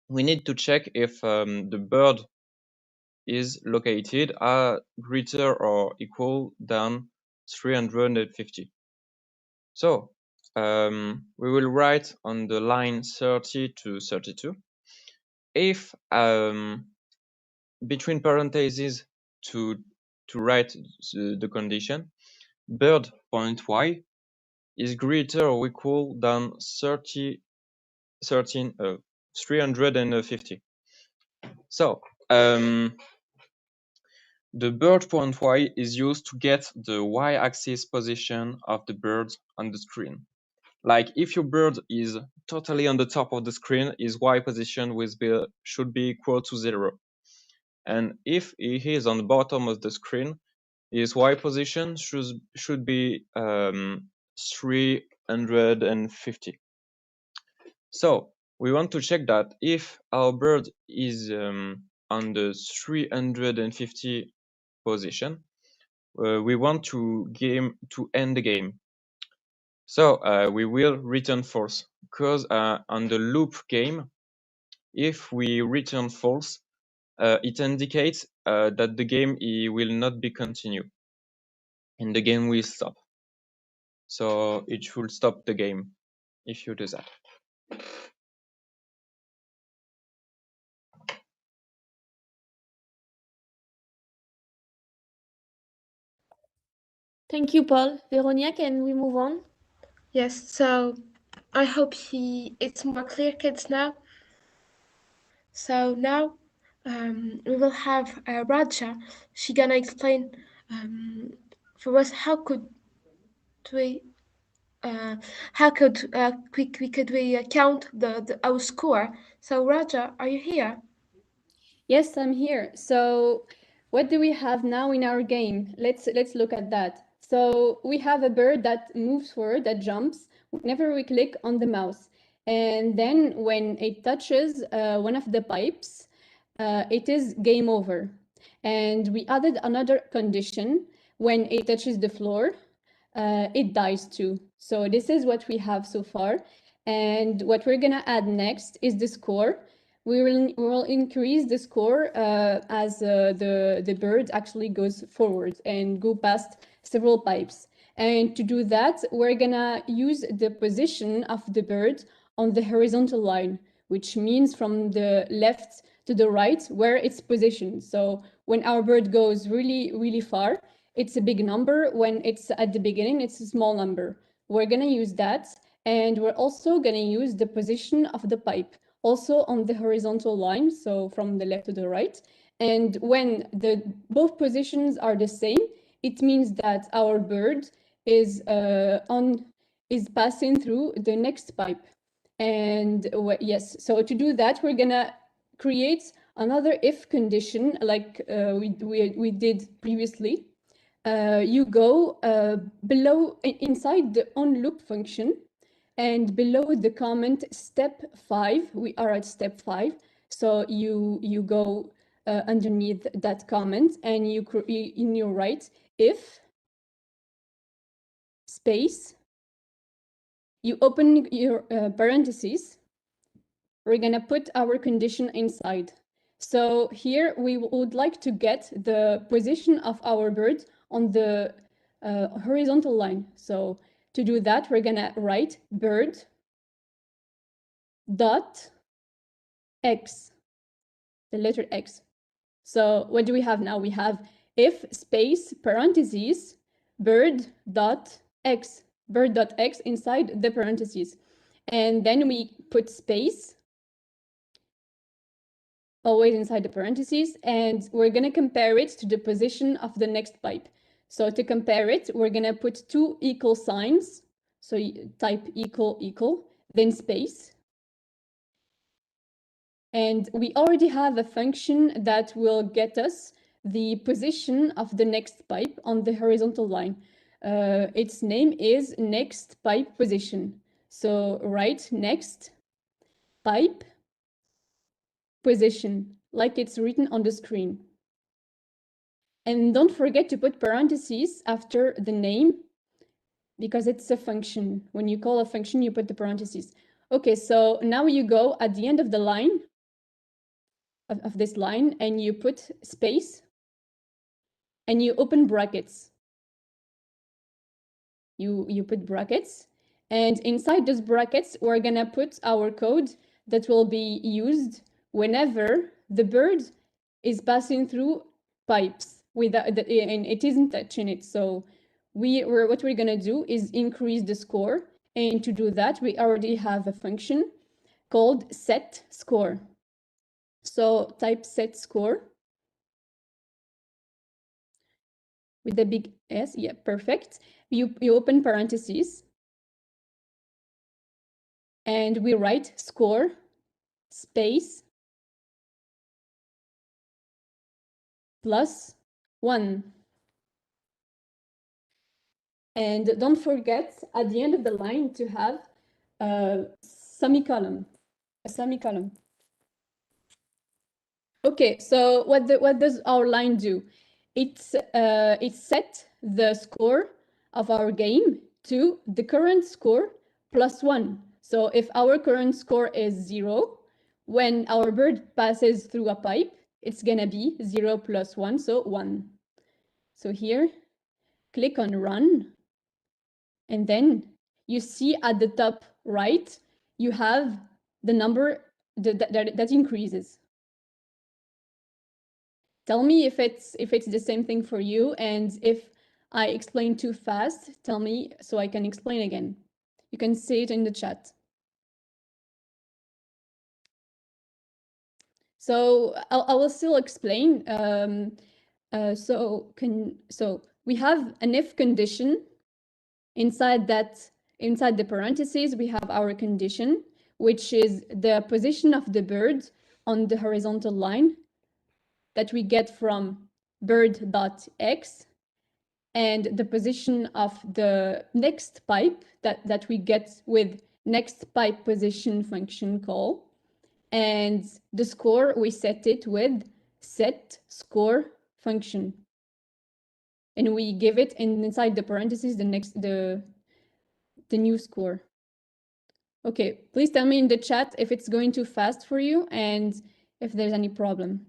we need to check if the bird is located at greater or equal than 350. So we will write on the line 30 to 32. If between parentheses to write the condition, bird point y is greater or equal than 350. So the bird point y is used to get the y-axis position of the bird on the screen. Like if your bird is totally on the top of the screen, his y position should be equal to 0. And if he is on the bottom of the screen, his y position should be 350. So we want to check that if our bird is on the 350 position, we want to end the game. So we will return false, because on the loop game, if we return false, it indicates that the game will not be continued, and the game will stop. So it should stop the game if you do that. Thank you, Paul. Veronia, can we move on? Yes, so I hope it's more clear, kids, now. So now we will have Raja. She gonna explain for us how could we count our score. So Raja, are you here? Yes, I'm here. So what do we have now in our game? Let's look at that. So we have a bird that moves forward, that jumps whenever we click on the mouse. And then when it touches one of the pipes, it is game over. And we added another condition. When it touches the floor, it dies too. So this is what we have so far. And what we're gonna add next is the score. We will increase the score as the bird actually goes forward and go past several pipes. And to do that, we're gonna use the position of the bird on the horizontal line, which means from the left to the right where it's positioned. So when our bird goes really, really far, it's a big number. When it's at the beginning, it's a small number. We're gonna use that. And we're also gonna use the position of the pipe, also on the horizontal line, so from the left to the right. And when both positions are the same, it means that our bird is passing through the next pipe. And yes, so to do that, we're gonna create another if condition like we did previously. You go below inside the on loop function, and below the comment step 5, we are at step 5. So you go underneath that comment, and you in your right if space, you open your parentheses, we're gonna put our condition inside. So here we would like to get the position of our bird on the horizontal line. So to do that, we're gonna write bird dot x, the letter x. So what do we have now? We have if space parentheses bird dot x inside the parentheses. And then we put space always inside the parentheses, and we're going to compare it to the position of the next pipe. So to compare it, we're going to put two equal signs. So you type equal, then space. And we already have a function that will get us the position of the next pipe on the horizontal line. Its name is next pipe position. So write next pipe position, like it's written on the screen. And don't forget to put parentheses after the name, because it's a function. When you call a function, you put the parentheses. Okay, so now you go at the end of the line, of this line, and you put space, and you open brackets. You put brackets, and inside those brackets, we're gonna put our code that will be used whenever the bird is passing through pipes without and it isn't touching it. So what we're gonna do is increase the score, and to do that, we already have a function called set score. So type set score with the big S. Yeah, perfect. You open parentheses, and we write score space plus 1. And don't forget at the end of the line to have a semicolon. Okay, so what does our line do? It set the score of our game to the current score plus 1. So if our current score is 0, when our bird passes through a pipe, it's gonna be 0 plus 1, so 1. So here, click on run, and then you see at the top right, you have the number that increases. Tell me if it's the same thing for you, and if I explain too fast, tell me so I can explain again. You can say it in the chat. So I will still explain. So we have an if condition. Inside the parentheses, we have our condition, which is the position of the bird on the horizontal line that we get from bird.x, and the position of the next pipe that we get with next pipe position function call. And the score, we set it with set score function. And we give it inside the parentheses the new score. Okay, please tell me in the chat if it's going too fast for you and if there's any problem.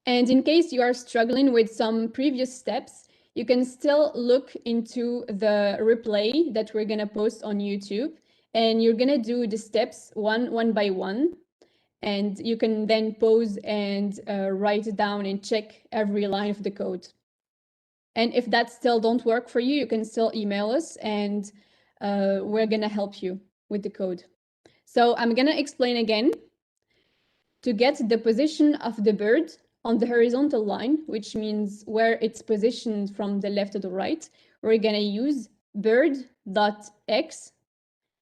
And in case you are struggling with some previous steps, you can still look into the replay that we're gonna post on YouTube, and you're gonna do the steps one by one. And you can then pause and write it down and check every line of the code. And if that still don't work for you, you can still email us and we're gonna help you with the code. So I'm gonna explain again. To get the position of the bird on the horizontal line, which means where it's positioned from the left to the right, we're gonna use bird.x.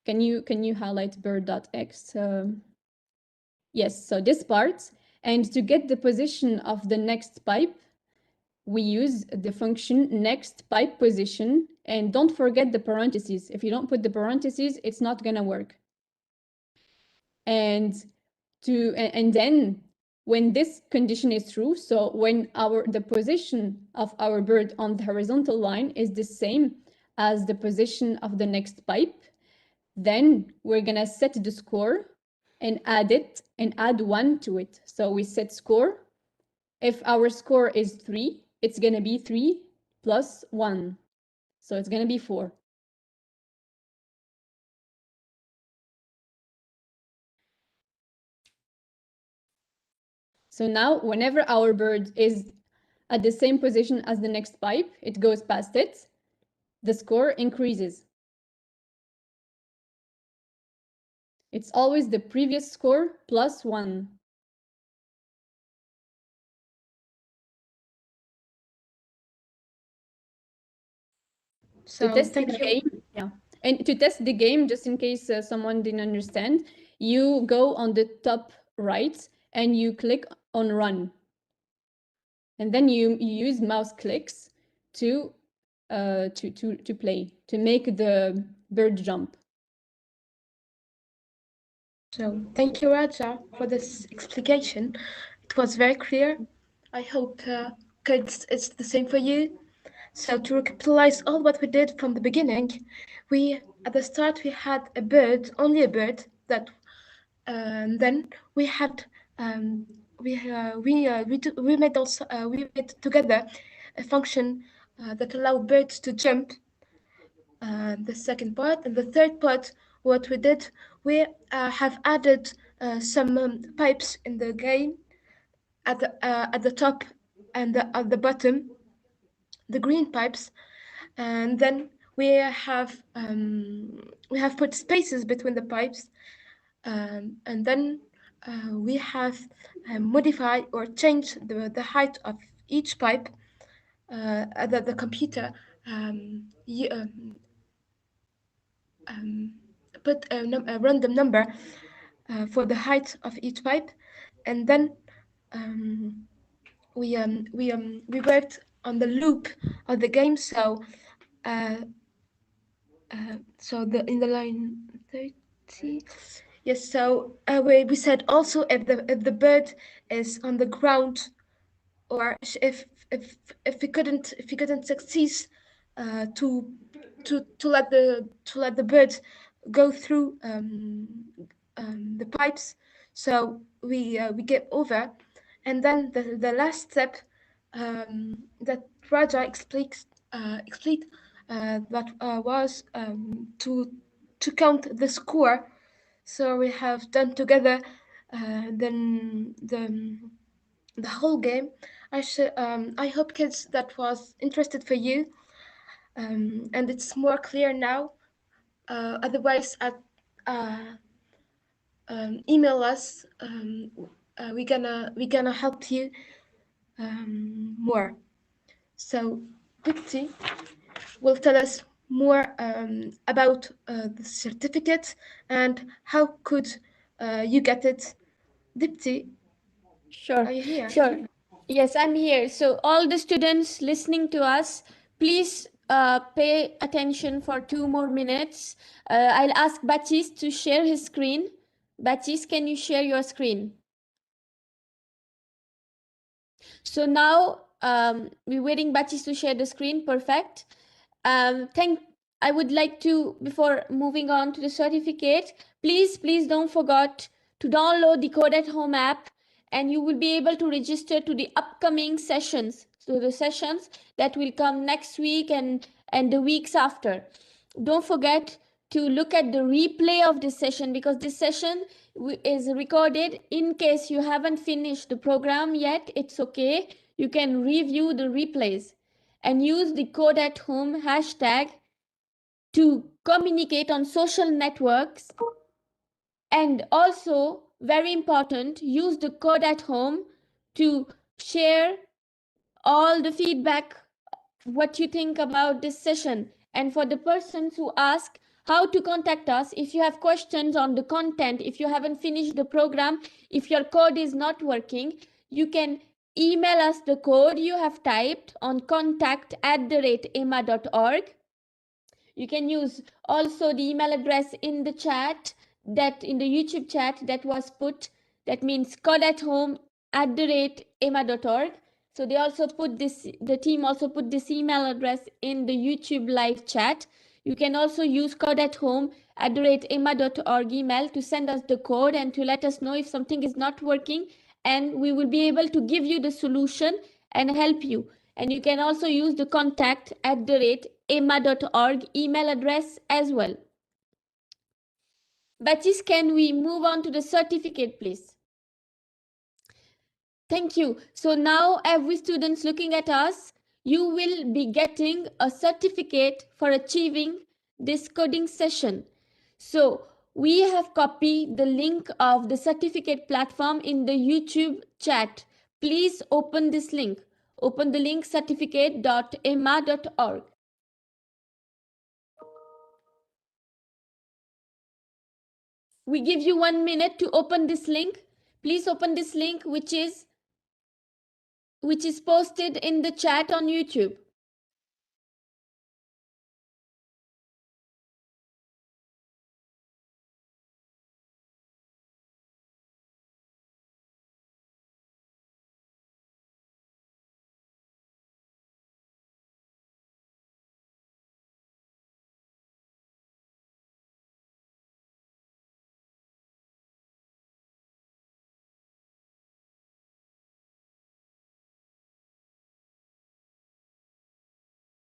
Can you highlight bird.x? Yes, so this part. And to get the position of the next pipe, we use the function next pipe position. And don't forget the parentheses. If you don't put the parentheses, it's not gonna work. And then when this condition is true, so when the position of our bird on the horizontal line is the same as the position of the next pipe, then we're gonna set the score and add it and add 1 to it. So we set score. If our score is 3, it's gonna be 3 plus 1. So it's gonna be 4. So now whenever our bird is at the same position as the next pipe, it goes past it, the score increases. It's always the previous score plus 1. So to test the thank you. game, yeah. And to test the game, just in case someone didn't understand, you go on the top right and you click on run. And then you use mouse clicks to play, to make the bird jump. So thank you, Raja, for this explanation. It was very clear. I hope kids, it's the same for you. So to recapitalize all what we did from the beginning, at the start we had a bird, only a bird that then we had we made also we made together a function that allowed birds to jump. The second part and the third part, what we did, we have added some pipes in the game at the top and at the bottom, the green pipes, and then we have put spaces between the pipes, and then we have modified or changed the height of each pipe. The computer put a random number for the height of each pipe, and then we worked on the loop of the game. So in the line 30, yes. So we said also if the bird is on the ground, or if we couldn't succeed to let the bird go through the pipes, so we get over. And then the last step that Raja explained that was to count the score. So we have done together then the whole game. I hope, kids, that was interested for you, and it's more clear now. Otherwise, email us. We're gonna help you more. So Dipti will tell us more about the certificate and how could you get it. Dipti, Sure. are you here? Sure. Yes, I'm here. So all the students listening to us, please pay attention for 2 more minutes. I'll ask Baptiste to share his screen. Baptiste, can you share your screen? So now we're waiting Baptiste to share the screen. Perfect. I would like to, before moving on to the certificate, please don't forget to download the Code at Home app and you will be able to register to the upcoming sessions. So the sessions that will come next week and the weeks after. Don't forget to look at the replay of this session, because this session is recorded. In case you haven't finished the program yet, it's okay. You can review the replays and use the code at home hashtag to communicate on social networks. And also, very important, use the code at home to share all the feedback, what you think about this session. And for the persons who ask how to contact us, if you have questions on the content, if you haven't finished the program, if your code is not working, you can email us the code you have typed on contact@emma.org. You can use also the email address in the chat, that in the YouTube chat that was put, that means code@home@emma.org. So they also put this, the team also put this email address in the YouTube live chat. You can also use code@home@emma.org email to send us the code and to let us know if something is not working, and we will be able to give you the solution and help you. And you can also use the contact@emma.org email address as well. Baptiste, can we move on to the certificate, please? Thank you. So now every student looking at us, you will be getting a certificate for achieving this coding session. So we have copied the link of the certificate platform in the YouTube chat. Please open this link. Open the link certificate.emma.org. We give you 1 minute to open this link. Please open this link, which is posted in the chat on YouTube.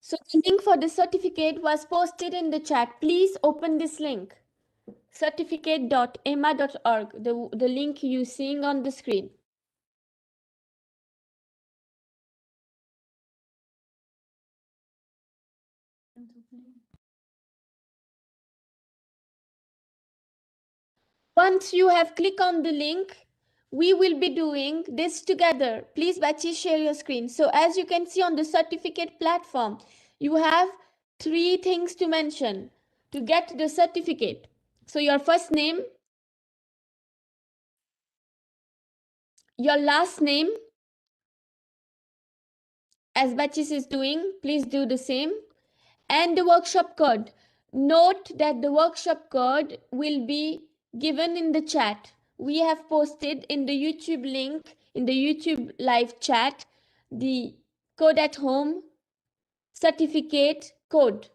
So the link for the certificate was posted in the chat. Please open this link, certificate.emma.org, the link you're seeing on the screen. Once you have clicked on the link, we will be doing this together. Please, Baptiste, share your screen. So as you can see on the certificate platform, you have 3 things to mention to get the certificate. So your first name, your last name, as Baptiste is doing, please do the same, and the workshop code. Note that the workshop code will be given in the chat. We have posted in the YouTube link, in the YouTube live chat, the code at home certificate code.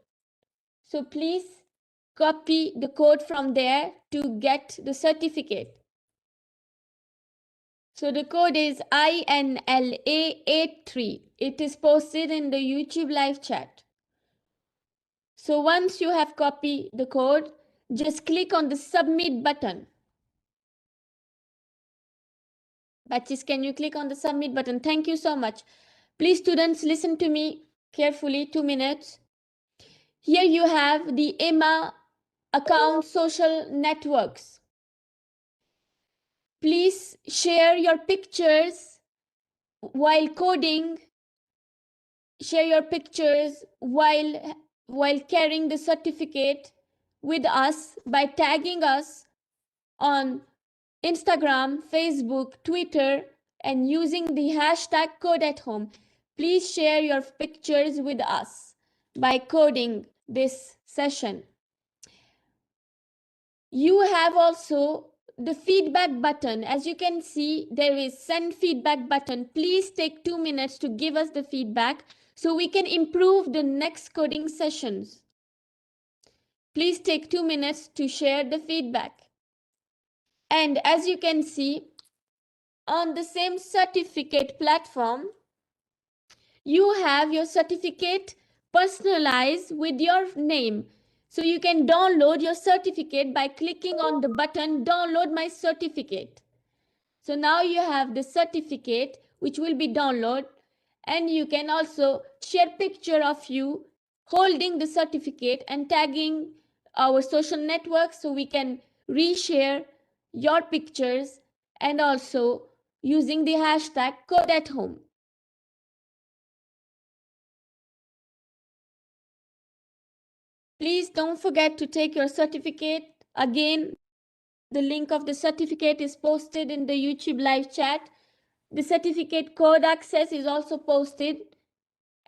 So please copy the code from there to get the certificate. So the code is INLA83. It is posted in the YouTube live chat. So once you have copied the code, just click on the submit button. Baptiste, can you click on the submit button? Thank you so much. Please, students, listen to me carefully, 2 minutes. Here you have the E-mma account social networks. Please share your pictures while coding. Share your pictures while carrying the certificate with us by tagging us on Instagram, Facebook, Twitter, and using the hashtag code at home. Please share your pictures with us by coding this session. You have also the feedback button. As you can see, there is send feedback button. Please take 2 minutes to give us the feedback so we can improve the next coding sessions. Please take 2 minutes to share the feedback. And as you can see, on the same certificate platform, you have your certificate personalized with your name. So you can download your certificate by clicking on the button download my certificate. So now you have the certificate which will be downloaded, and you can also share picture of you holding the certificate and tagging our social networks so we can reshare your pictures, and also using the hashtag #CodeAtHome. Please don't forget to take your certificate. Again, the link of the certificate is posted in the YouTube live chat. The certificate code access is also posted,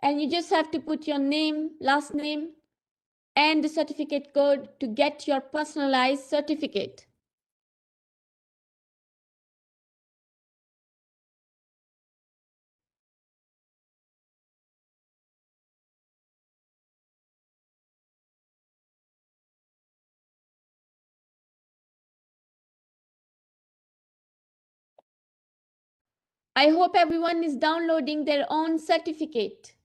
and you just have to put your name, last name, and the certificate code to get your personalized certificate. I hope everyone is downloading their own certificate.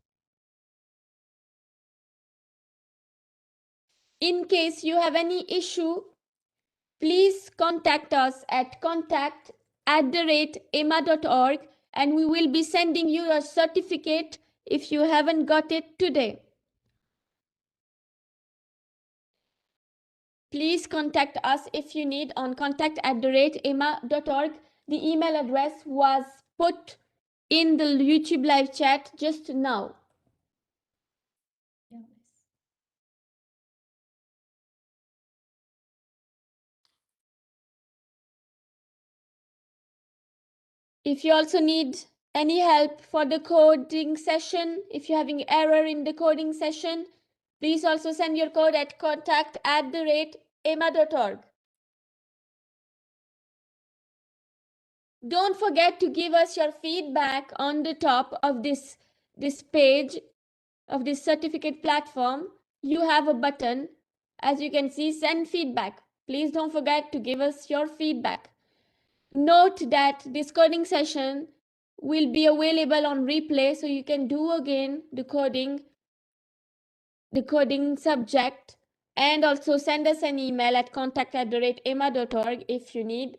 In case you have any issue, please contact us at contact@emma.org, and we will be sending you a certificate if you haven't got it today. Please contact us if you need on contact@emma.org. The email address was put in the YouTube live chat just now. If you also need any help for the coding session, if you're having error in the coding session, please also send your code at contact@emma.org. Don't forget to give us your feedback on the top of this page of this certificate platform. You have a button, as you can see, send feedback. Please don't forget to give us your feedback. Note that this coding session will be available on replay, so you can do again the coding subject, and also send us an email at contact@emma.org if you need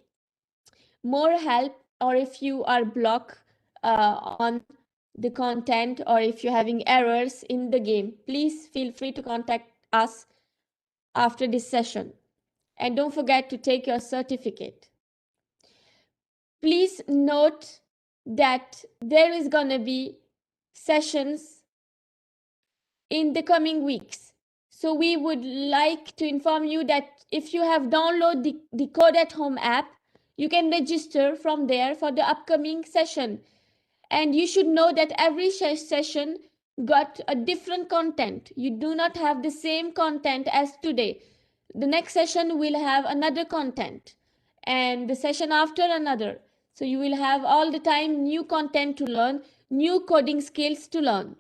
more help, or if you are blocked on the content, or if you're having errors in the game. Please feel free to contact us after this session. And don't forget to take your certificate. Please note that there is going to be sessions in the coming weeks. So we would like to inform you that if you have downloaded the #CodeAtHome app, you can register from there for the upcoming session. And you should know that every session got a different content. You do not have the same content as today. The next session will have another content, and the session after another. So you will have all the time new content to learn, new coding skills to learn.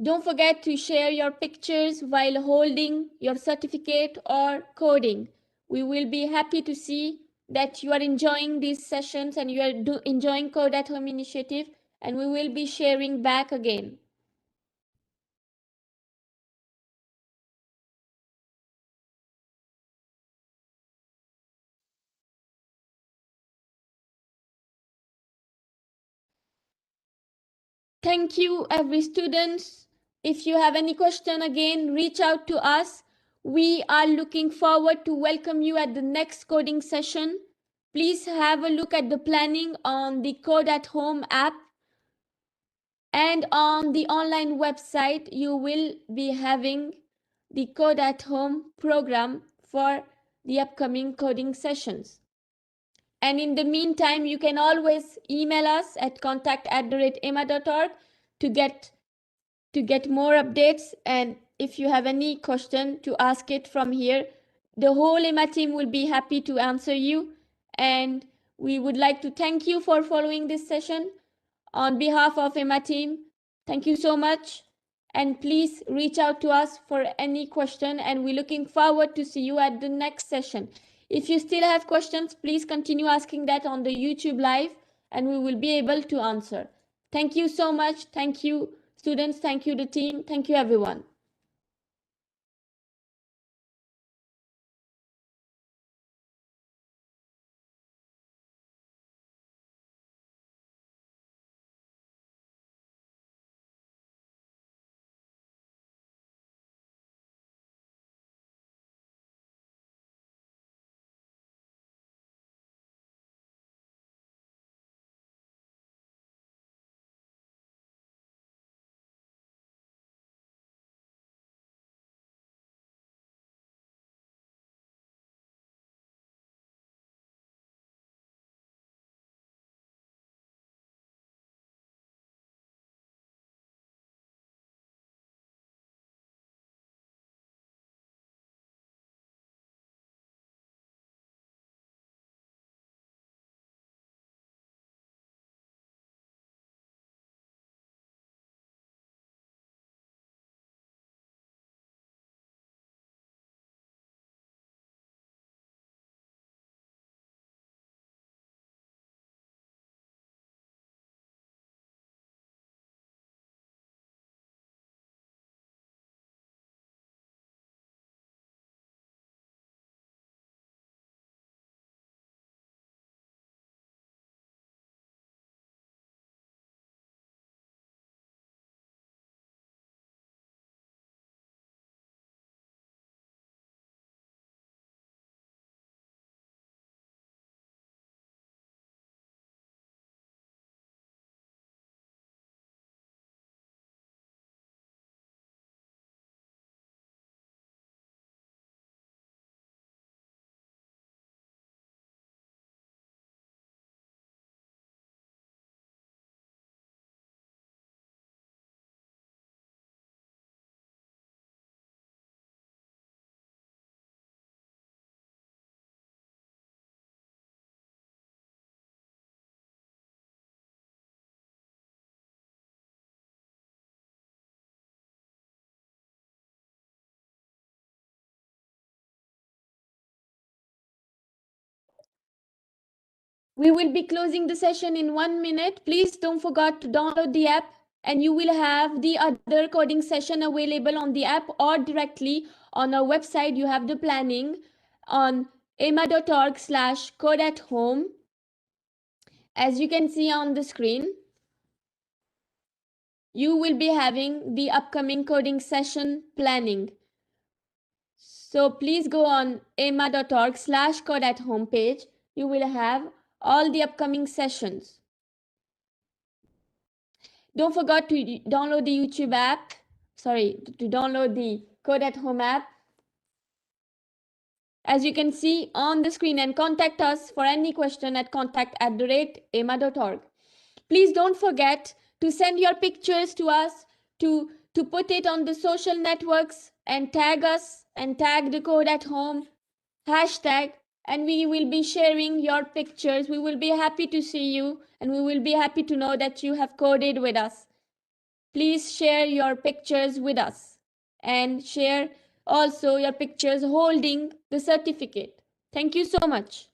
Don't forget to share your pictures while holding your certificate or coding. We will be happy to see that you are enjoying these sessions and you are enjoying #CodeAtHome initiative, and we will be sharing back again. Thank you, every student. If you have any question, again, reach out to us. We are looking forward to welcome you at the next coding session. Please have a look at the planning on the #CodeAtHome app, and on the online website. You will be having the #CodeAtHome program for the upcoming coding sessions. And in the meantime, you can always email us at contact@emma.org to get more updates. And if you have any question, to ask it from here. The whole EMMA team will be happy to answer you. And we would like to thank you for following this session. On behalf of E-mma team, thank you so much. And please reach out to us for any question, and we're looking forward to see you at the next session. If you still have questions, please continue asking that on the YouTube live, and we will be able to answer. Thank you so much. Thank you, students. Thank you, the team. Thank you, everyone. We will be closing the session in 1 minute. Please don't forget to download the app, and you will have the other coding session available on the app or directly on our website. You have the planning on e-mma.org/code@home. As you can see on the screen, you will be having the upcoming coding session planning. So please go on e-mma.org/code@home page. You will have all the upcoming sessions. Don't forget to download the YouTube app. Sorry, to download the Code@Home app. As you can see on the screen, and contact us for any question at contact@e-mma.org. Please don't forget to send your pictures to us, to put it on the social networks and tag us and tag the Code@Home hashtag, and we will be sharing your pictures. We will be happy to see you, and we will be happy to know that you have coded with us. Please share your pictures with us and share also your pictures holding the certificate. Thank you so much.